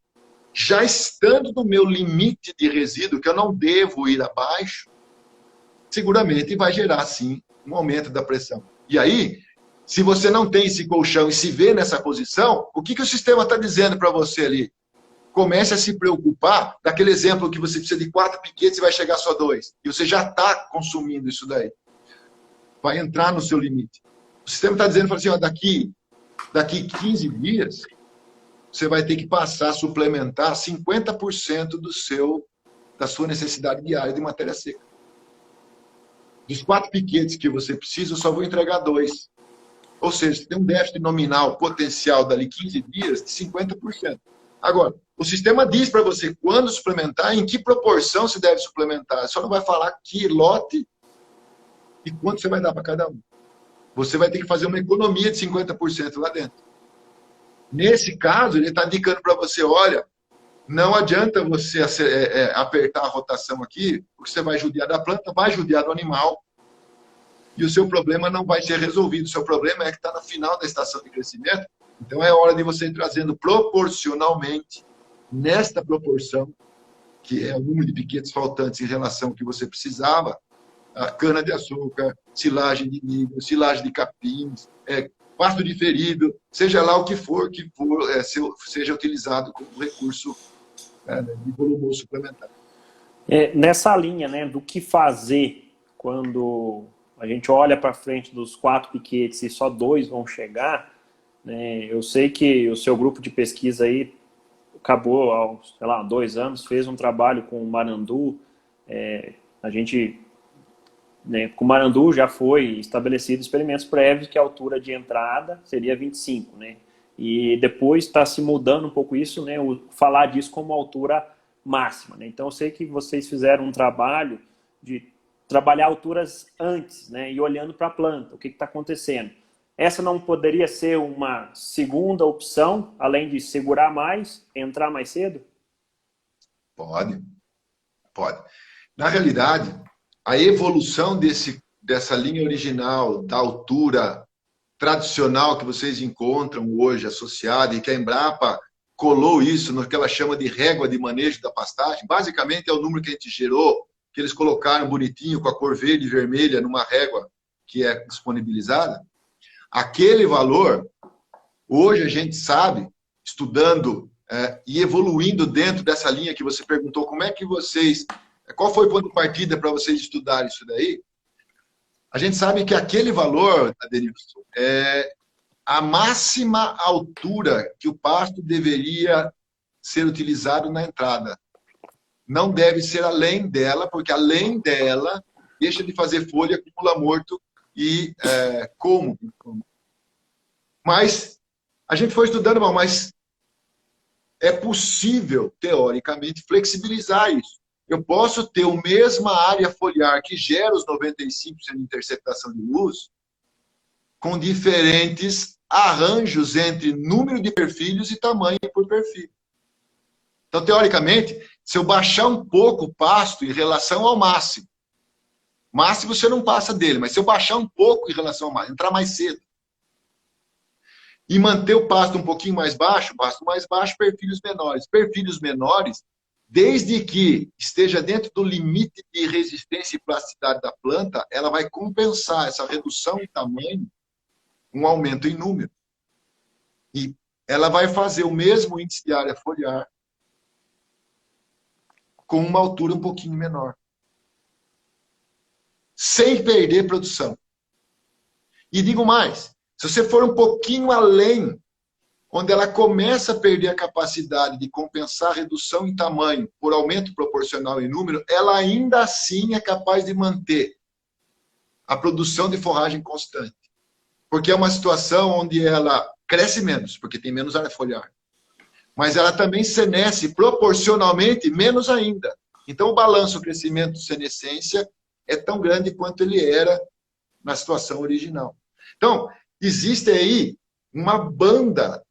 já estando no meu limite de resíduo, que eu não devo ir abaixo, seguramente vai gerar, sim, um aumento da pressão. E aí, se você não tem esse colchão e se vê nessa posição, o que o sistema está dizendo para você ali? Comece a se preocupar daquele exemplo que você precisa de 4 piquetes e vai chegar só 2. E você já está consumindo isso daí. Vai entrar no seu limite. O sistema está dizendo assim, ó, daqui 15 dias, você vai ter que passar a suplementar 50% da sua necessidade diária de matéria seca. Dos 4 piquetes que você precisa, eu só vou entregar 2. Ou seja, você tem um déficit nominal potencial dali 15 dias de 50%. Agora, o sistema diz para você quando suplementar, em que proporção se deve suplementar. Só não vai falar que lote e quanto você vai dar para cada um. Você vai ter que fazer uma economia de 50% lá dentro. Nesse caso, ele está indicando para você, olha, não adianta você apertar a rotação aqui, porque você vai judiar da planta, vai judiar do animal, e o seu problema não vai ser resolvido. O seu problema é que está no final da estação de crescimento, então é hora de você ir trazendo proporcionalmente, nesta proporção, que é o número de piquetes faltantes em relação ao que você precisava, a cana-de-açúcar, silagem de milho, silagem de capins, pasto diferido, seja lá o que for seja utilizado como recurso de volumoso suplementar. Nessa linha, né, do que fazer quando a gente olha para frente dos 4 piquetes e só 2 vão chegar, né, eu sei que o seu grupo de pesquisa aí acabou, aos, sei lá, 2 anos, fez um trabalho com o Marandu, a gente, né, com o Marandu já foi estabelecido experimentos prévios que a altura de entrada seria 25, né? E depois está se mudando um pouco isso, né? Falar disso como altura máxima, né? Então eu sei que vocês fizeram um trabalho de trabalhar alturas antes, né? E olhando para a planta, o que está acontecendo. Essa não poderia ser uma segunda opção, além de segurar mais, entrar mais cedo? Pode. Na realidade, a evolução dessa linha original, da altura tradicional que vocês encontram hoje associada, e que a Embrapa colou isso no que ela chama de régua de manejo da pastagem, basicamente é o número que a gente gerou, que eles colocaram bonitinho com a cor verde e vermelha numa régua que é disponibilizada. Aquele valor, hoje a gente sabe, estudando e evoluindo dentro dessa linha que você perguntou, como é que vocês... Qual foi o ponto de partida para vocês estudarem isso daí? A gente sabe que aquele valor, Adenilson, é a máxima altura que o pasto deveria ser utilizado na entrada. Não deve ser além dela, porque além dela, deixa de fazer folha, acumula morto e como. Mas a gente foi estudando, mas é possível, teoricamente, flexibilizar isso. Eu posso ter a mesma área foliar que gera os 95% de interceptação de luz, com diferentes arranjos entre número de perfilhos e tamanho por perfil. Então, teoricamente, se eu baixar um pouco o pasto em relação ao máximo você não passa dele, mas se eu baixar um pouco em relação ao máximo, entrar mais cedo, e manter o pasto um pouquinho mais baixo, perfilhos menores. Perfilhos menores, desde que esteja dentro do limite de resistência e plasticidade da planta, ela vai compensar essa redução em tamanho, um aumento em número. E ela vai fazer o mesmo índice de área foliar com uma altura um pouquinho menor. Sem perder produção. E digo mais, se você for um pouquinho além, onde ela começa a perder a capacidade de compensar a redução em tamanho por aumento proporcional em número, ela ainda assim é capaz de manter a produção de forragem constante. Porque é uma situação onde ela cresce menos, porque tem menos área foliar. Mas ela também senesce proporcionalmente menos ainda. Então, o balanço crescimento-senescência é tão grande quanto ele era na situação original. Então, existe aí uma banda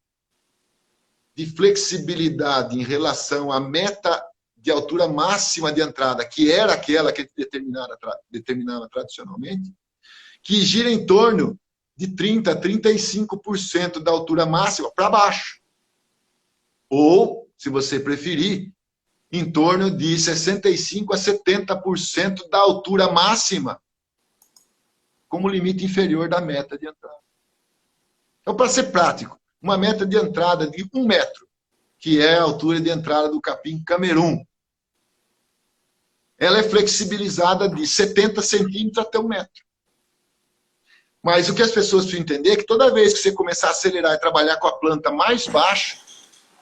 de flexibilidade em relação à meta de altura máxima de entrada, que era aquela que determinava tradicionalmente, que gira em torno de 30% a 35% da altura máxima para baixo. Ou, se você preferir, em torno de 65% a 70% da altura máxima como limite inferior da meta de entrada. Então, para ser prático, uma meta de entrada de 1 metro, que é a altura de entrada do capim Camerun, ela é flexibilizada de 70 centímetros até 1 metro. Mas o que as pessoas precisam entender é que toda vez que você começar a acelerar e trabalhar com a planta mais baixo,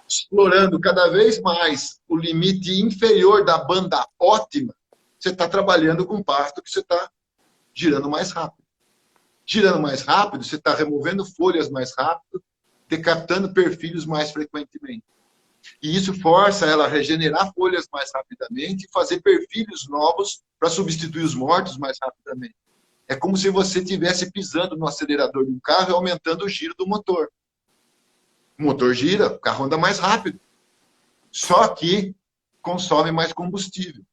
explorando cada vez mais o limite inferior da banda ótima, você está trabalhando com pasto que você está girando mais rápido. Girando mais rápido, você está removendo folhas mais rápido, decapitando perfilhos mais frequentemente. E isso força ela a regenerar folhas mais rapidamente e fazer perfilhos novos para substituir os mortos mais rapidamente. É como se você estivesse pisando no acelerador de um carro e aumentando o giro do motor. O motor gira, o carro anda mais rápido. Só que consome mais combustível.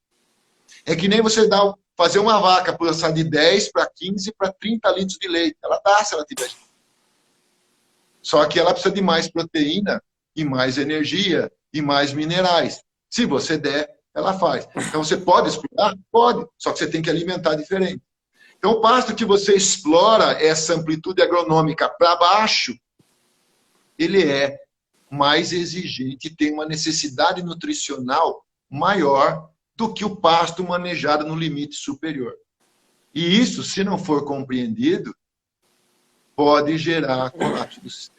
É que nem você fazer uma vaca passar de 10 para 15 para 30 litros de leite. Ela dá se ela tiver. Só que ela precisa de mais proteína e mais energia e mais minerais. Se você der, ela faz. Então você pode explorar? Pode. Só que você tem que alimentar diferente. Então o pasto que você explora essa amplitude agronômica para baixo, ele é mais exigente, tem uma necessidade nutricional maior do que o pasto manejado no limite superior. E isso, se não for compreendido, pode gerar colapso do sistema.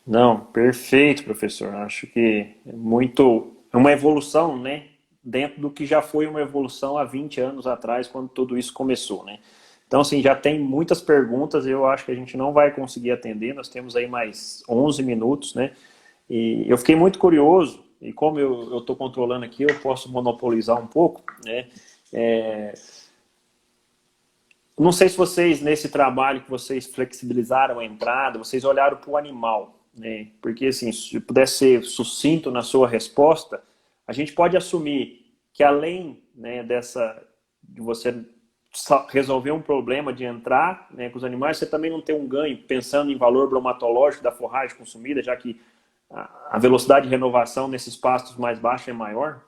Não, perfeito, professor. Acho que é uma evolução, né? Dentro do que já foi uma evolução há 20 anos atrás, quando tudo isso começou, né? Então, assim, já tem muitas perguntas, eu acho que a gente não vai conseguir atender, nós temos aí mais 11 minutos, né? E eu fiquei muito curioso, e como eu estou controlando aqui, eu posso monopolizar um pouco, né? Não sei se vocês, nesse trabalho que vocês flexibilizaram a entrada, vocês olharam para o animal, né? Porque, assim, se pudesse ser sucinto na sua resposta, a gente pode assumir que além, né, de você resolver um problema de entrar, né, com os animais, você também não tem um ganho pensando em valor bromatológico da forragem consumida, já que a velocidade de renovação nesses pastos mais baixos é maior?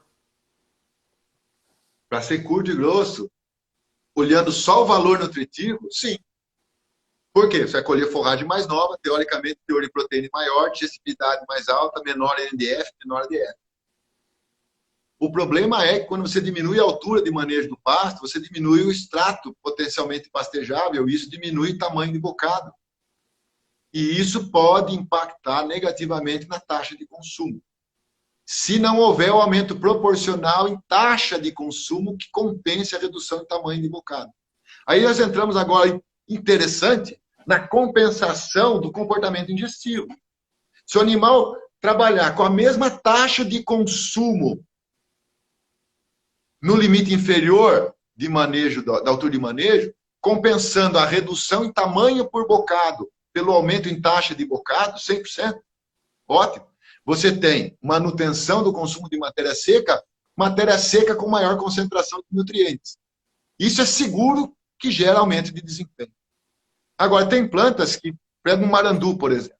Para ser curto e grosso, olhando só o valor nutritivo, sim. Por quê? Você vai colher forragem mais nova, teoricamente, teor de proteína maior, digestibilidade mais alta, menor NDF, menor DF. O O problema é que quando você diminui a altura de manejo do pasto, você diminui o extrato potencialmente pastejável, e isso diminui o tamanho de bocado. E isso pode impactar negativamente na taxa de consumo. Se não houver o aumento proporcional em taxa de consumo que compense a redução em tamanho de bocado. Aí nós entramos agora, interessante, na compensação do comportamento ingestivo. Se o animal trabalhar com a mesma taxa de consumo no limite inferior de manejo, da altura de manejo, compensando a redução em tamanho por bocado pelo aumento em taxa de bocado, 100%, ótimo. Você tem manutenção do consumo de matéria seca com maior concentração de nutrientes. Isso é seguro que gera aumento de desempenho. Agora, tem plantas que, pega um marandu, por exemplo.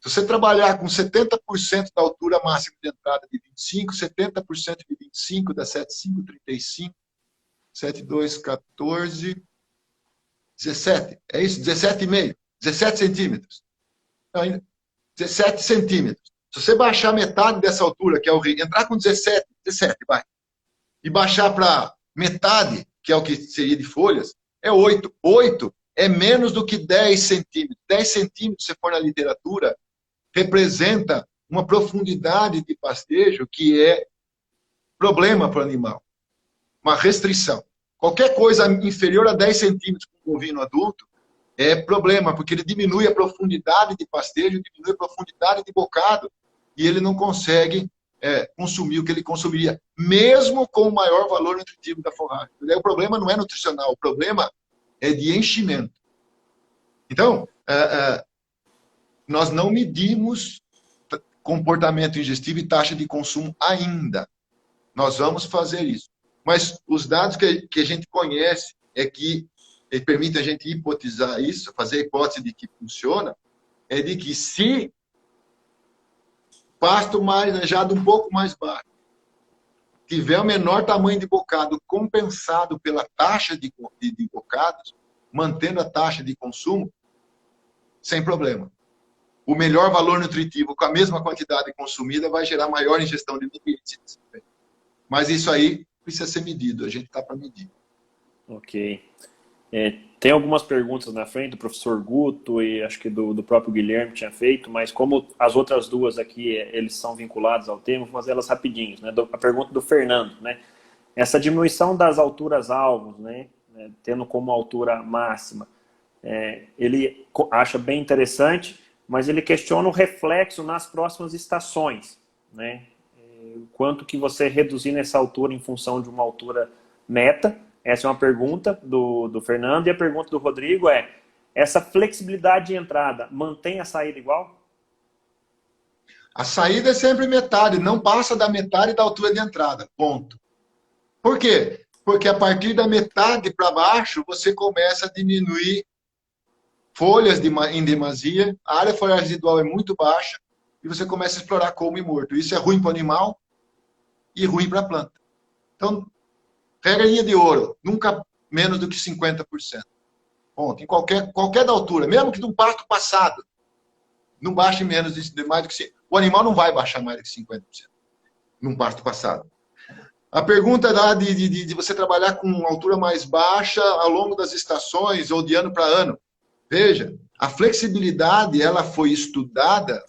Se você trabalhar com 70% da altura máxima de entrada de 25, 70% de 25 dá 7,5, 35, 7,2, 14, 17. É isso? 17,5. 17 centímetros. Ainda 17 centímetros. Se você baixar metade dessa altura, que é o rio, entrar com 17, vai. E baixar para metade, que é o que seria de folhas, é 8. 8 é menos do que 10 centímetros. 10 centímetros, se for na literatura, representa uma profundidade de pastejo que é problema para o animal. Uma restrição. Qualquer coisa inferior a 10 centímetros para um bovino adulto é problema, porque ele diminui a profundidade de pastejo, diminui a profundidade de bocado, e ele não consegue consumir o que ele consumiria, mesmo com o maior valor nutritivo da forragem. O problema não é nutricional, o problema é de enchimento. Então, nós não medimos comportamento ingestivo e taxa de consumo ainda. Nós vamos fazer isso. Mas os dados que a gente conhece é que permite a gente hipotizar isso, fazer a hipótese de que funciona, é de que se pasto manejado um pouco mais baixo tiver o menor tamanho de bocado compensado pela taxa de bocados, mantendo a taxa de consumo, sem problema. O melhor valor nutritivo com a mesma quantidade consumida vai gerar maior ingestão de nutrientes. Mas isso aí precisa ser medido, a gente está para medir. Ok. Tem algumas perguntas na frente do professor Guto e acho que do próprio Guilherme tinha feito, mas como as outras duas aqui eles são vinculados ao tema, vou fazer elas rapidinho. Né? A pergunta do Fernando, né? Essa diminuição das alturas alvos, né? Tendo como altura máxima, ele acha bem interessante, mas ele questiona o reflexo nas próximas estações, né? Quanto que você reduzir nessa altura em função de uma altura meta. Essa é uma pergunta do Fernando. E a pergunta do Rodrigo é: essa flexibilidade de entrada mantém a saída igual? A saída é sempre metade, não passa da metade da altura de entrada, ponto. Por quê? Porque a partir da metade para baixo, você começa a diminuir folhas em demasia, a área foliar residual é muito baixa, e você começa a explorar colmo e morto. Isso é ruim para o animal e ruim para a planta. Então, regrinha de ouro, nunca menos do que 50%. Ponto. Em qualquer da altura, mesmo que de um pasto passado, não baixe menos de mais do que 50%. O animal não vai baixar mais do que 50% num pasto passado. A pergunta lá de você trabalhar com uma altura mais baixa ao longo das estações ou de ano para ano. Veja, a flexibilidade ela foi estudada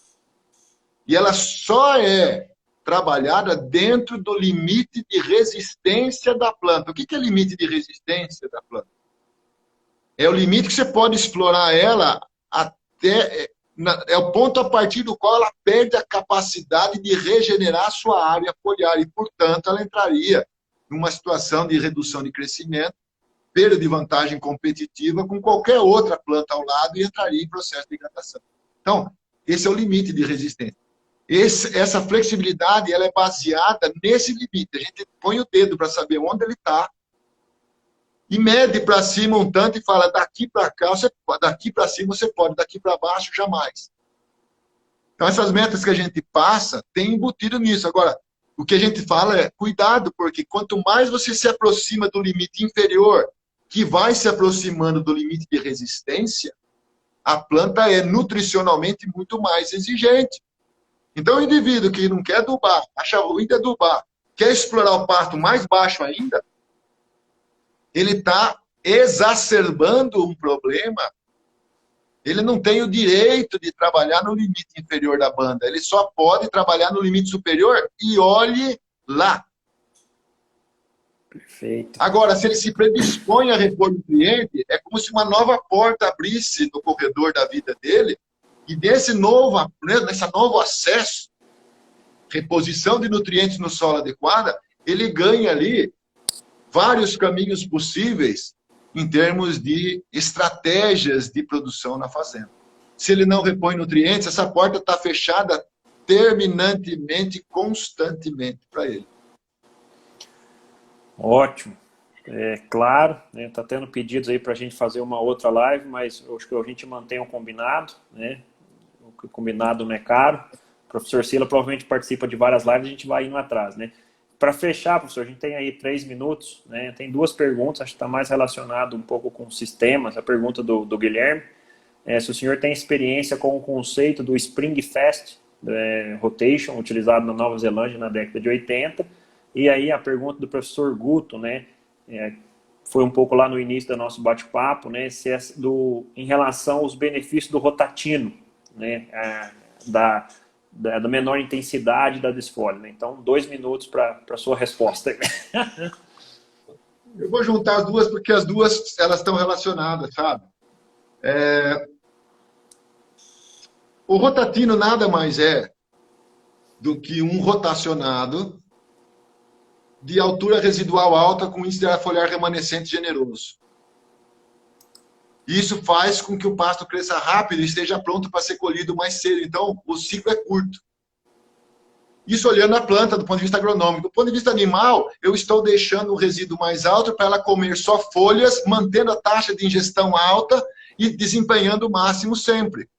e ela só é trabalhada dentro do limite de resistência da planta. O que é limite de resistência da planta? É o limite que você pode explorar ela até... É o ponto a partir do qual ela perde a capacidade de regenerar a sua área foliar e, portanto, ela entraria numa situação de redução de crescimento, perda de vantagem competitiva com qualquer outra planta ao lado e entraria em processo de hidratação. Então, esse é o limite de resistência. Essa flexibilidade ela é baseada nesse limite. A gente põe o dedo para saber onde ele está e mede para cima um tanto e fala, daqui para cá, daqui para cima você pode, daqui para baixo jamais. Então, essas metas que a gente passa, tem embutido nisso. Agora, o que a gente fala é, cuidado, porque quanto mais você se aproxima do limite inferior, que vai se aproximando do limite de resistência, a planta é nutricionalmente muito mais exigente. Então, o indivíduo que não quer adubar, acha ruim de adubar, quer explorar o pasto mais baixo ainda, ele está exacerbando um problema. Ele não tem o direito de trabalhar no limite inferior da banda. Ele só pode trabalhar no limite superior e olhe lá. Perfeito. Agora, se ele se predispõe a repor nutriente, é como se uma nova porta abrisse no corredor da vida dele, e nesse novo acesso, reposição de nutrientes no solo adequada, ele ganha ali vários caminhos possíveis em termos de estratégias de produção na fazenda. Se ele não repõe nutrientes, essa porta está fechada terminantemente, constantemente para ele. Ótimo. É claro, né, tá tendo pedidos aí para a gente fazer uma outra live, mas eu acho que a gente mantém o combinado, né? O combinado não é caro. O professor Sila provavelmente participa de várias lives, a gente vai indo atrás, né? Para fechar, professor, a gente tem aí 3 minutos, né? Tem 2 perguntas, acho que está mais relacionado um pouco com sistemas. A pergunta do Guilherme, se o senhor tem experiência com o conceito do Spring Fast Rotation, utilizado na Nova Zelândia na década de 80. E aí a pergunta do professor Guto, né? Foi um pouco lá no início do nosso bate-papo, né? Em relação aos benefícios do rotatino, né? Da menor intensidade da desfolha, né? Então, 2 minutos para a sua resposta. Eu vou juntar as duas porque as duas elas estão relacionadas, sabe? O rotatino nada mais é do que um rotacionado de altura residual alta com índice foliar remanescente generoso. Isso faz com que o pasto cresça rápido e esteja pronto para ser colhido mais cedo. Então, o ciclo é curto. Isso olhando a planta do ponto de vista agronômico. Do ponto de vista animal, eu estou deixando o resíduo mais alto para ela comer só folhas, mantendo a taxa de ingestão alta e desempenhando o máximo sempre.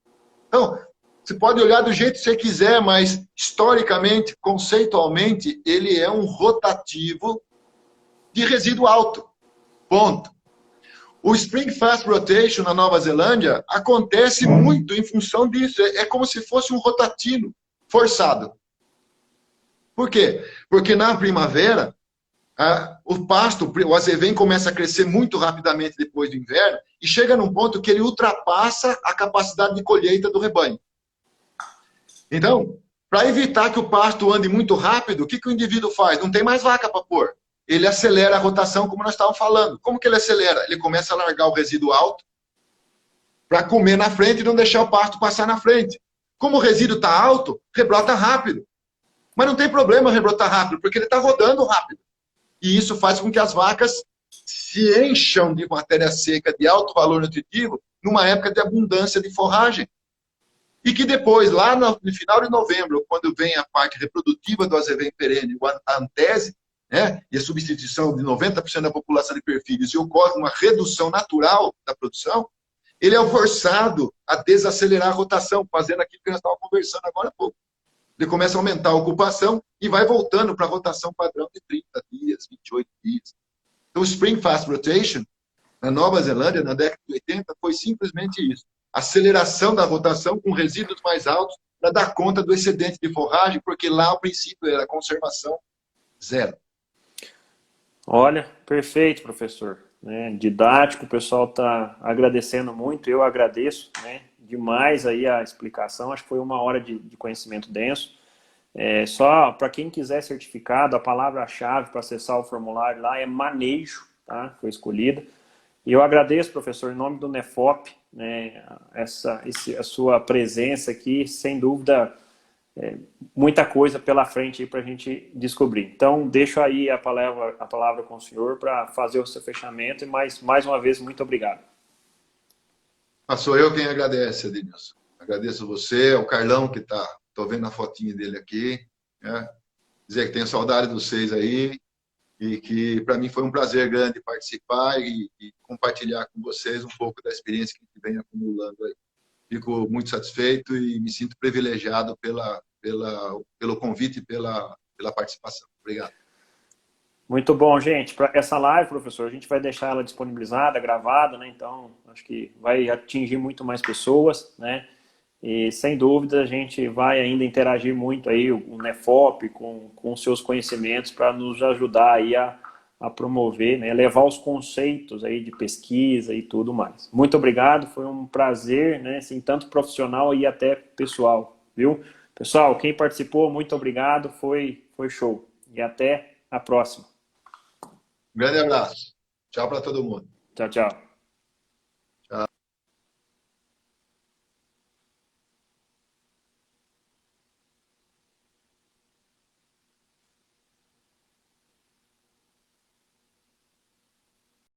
Então, você pode olhar do jeito que você quiser, mas historicamente, conceitualmente, ele é um rotativo de resíduo alto. Ponto. O Spring Fast Rotation na Nova Zelândia acontece muito em função disso. É como se fosse um rotatino forçado. Por quê? Porque na primavera, o pasto, o azevém começa a crescer muito rapidamente depois do inverno e chega num ponto que ele ultrapassa a capacidade de colheita do rebanho. Então, para evitar que o pasto ande muito rápido, o que o indivíduo faz? Não tem mais vaca para pôr. Ele acelera a rotação, como nós estávamos falando. Como que ele acelera? Ele começa a largar o resíduo alto para comer na frente e não deixar o pasto passar na frente. Como o resíduo está alto, rebrota rápido. Mas não tem problema rebrotar rápido, porque ele está rodando rápido. E isso faz com que as vacas se encham de matéria seca de alto valor nutritivo numa época de abundância de forragem. E que depois, lá no final de novembro, quando vem a parte reprodutiva do azevém perene, a antese, né, e a substituição de 90% da população de perfilhos, e ocorre uma redução natural da produção, ele é forçado a desacelerar a rotação, fazendo aquilo que nós estávamos conversando agora há pouco. Ele começa a aumentar a ocupação e vai voltando para a rotação padrão de 30 dias, 28 dias. Então, o Spring Fast Rotation, na Nova Zelândia, na década de 80, foi simplesmente isso. Aceleração da rotação com resíduos mais altos para dar conta do excedente de forragem, porque lá o princípio era conservação zero. Olha, perfeito, professor. Didático, o pessoal está agradecendo muito, eu agradeço, né, demais aí a explicação, acho que foi 1 hora de conhecimento denso. Só para quem quiser certificado, a palavra-chave para acessar o formulário lá é manejo, tá? Foi escolhida. E eu agradeço, professor, em nome do NEFOP, né, a sua presença aqui, sem dúvida, muita coisa pela frente para a gente descobrir. Então, deixo aí a palavra com o senhor para fazer o seu fechamento e mais uma vez, muito obrigado. Sou eu quem agradece, Adilson. Agradeço você, ao Carlão, que estou vendo a fotinha dele aqui, né? Dizer que tenho saudade de vocês aí, e que para mim foi um prazer grande participar e compartilhar com vocês um pouco da experiência que a gente vem acumulando aí. Fico muito satisfeito e me sinto privilegiado pelo convite e pela participação. Obrigado. Muito bom, gente. Para essa live, professor, a gente vai deixar ela disponibilizada, gravada, né? Então, acho que vai atingir muito mais pessoas, né? E, sem dúvida, a gente vai ainda interagir muito aí, o Nefop, com os seus conhecimentos para nos ajudar aí a promover, né, levar os conceitos aí de pesquisa e tudo mais. Muito obrigado, foi um prazer, né, assim, tanto profissional e até pessoal, viu? Pessoal, quem participou, muito obrigado, foi show. E até a próxima. Um grande abraço. Tchau para todo mundo. Tchau, tchau.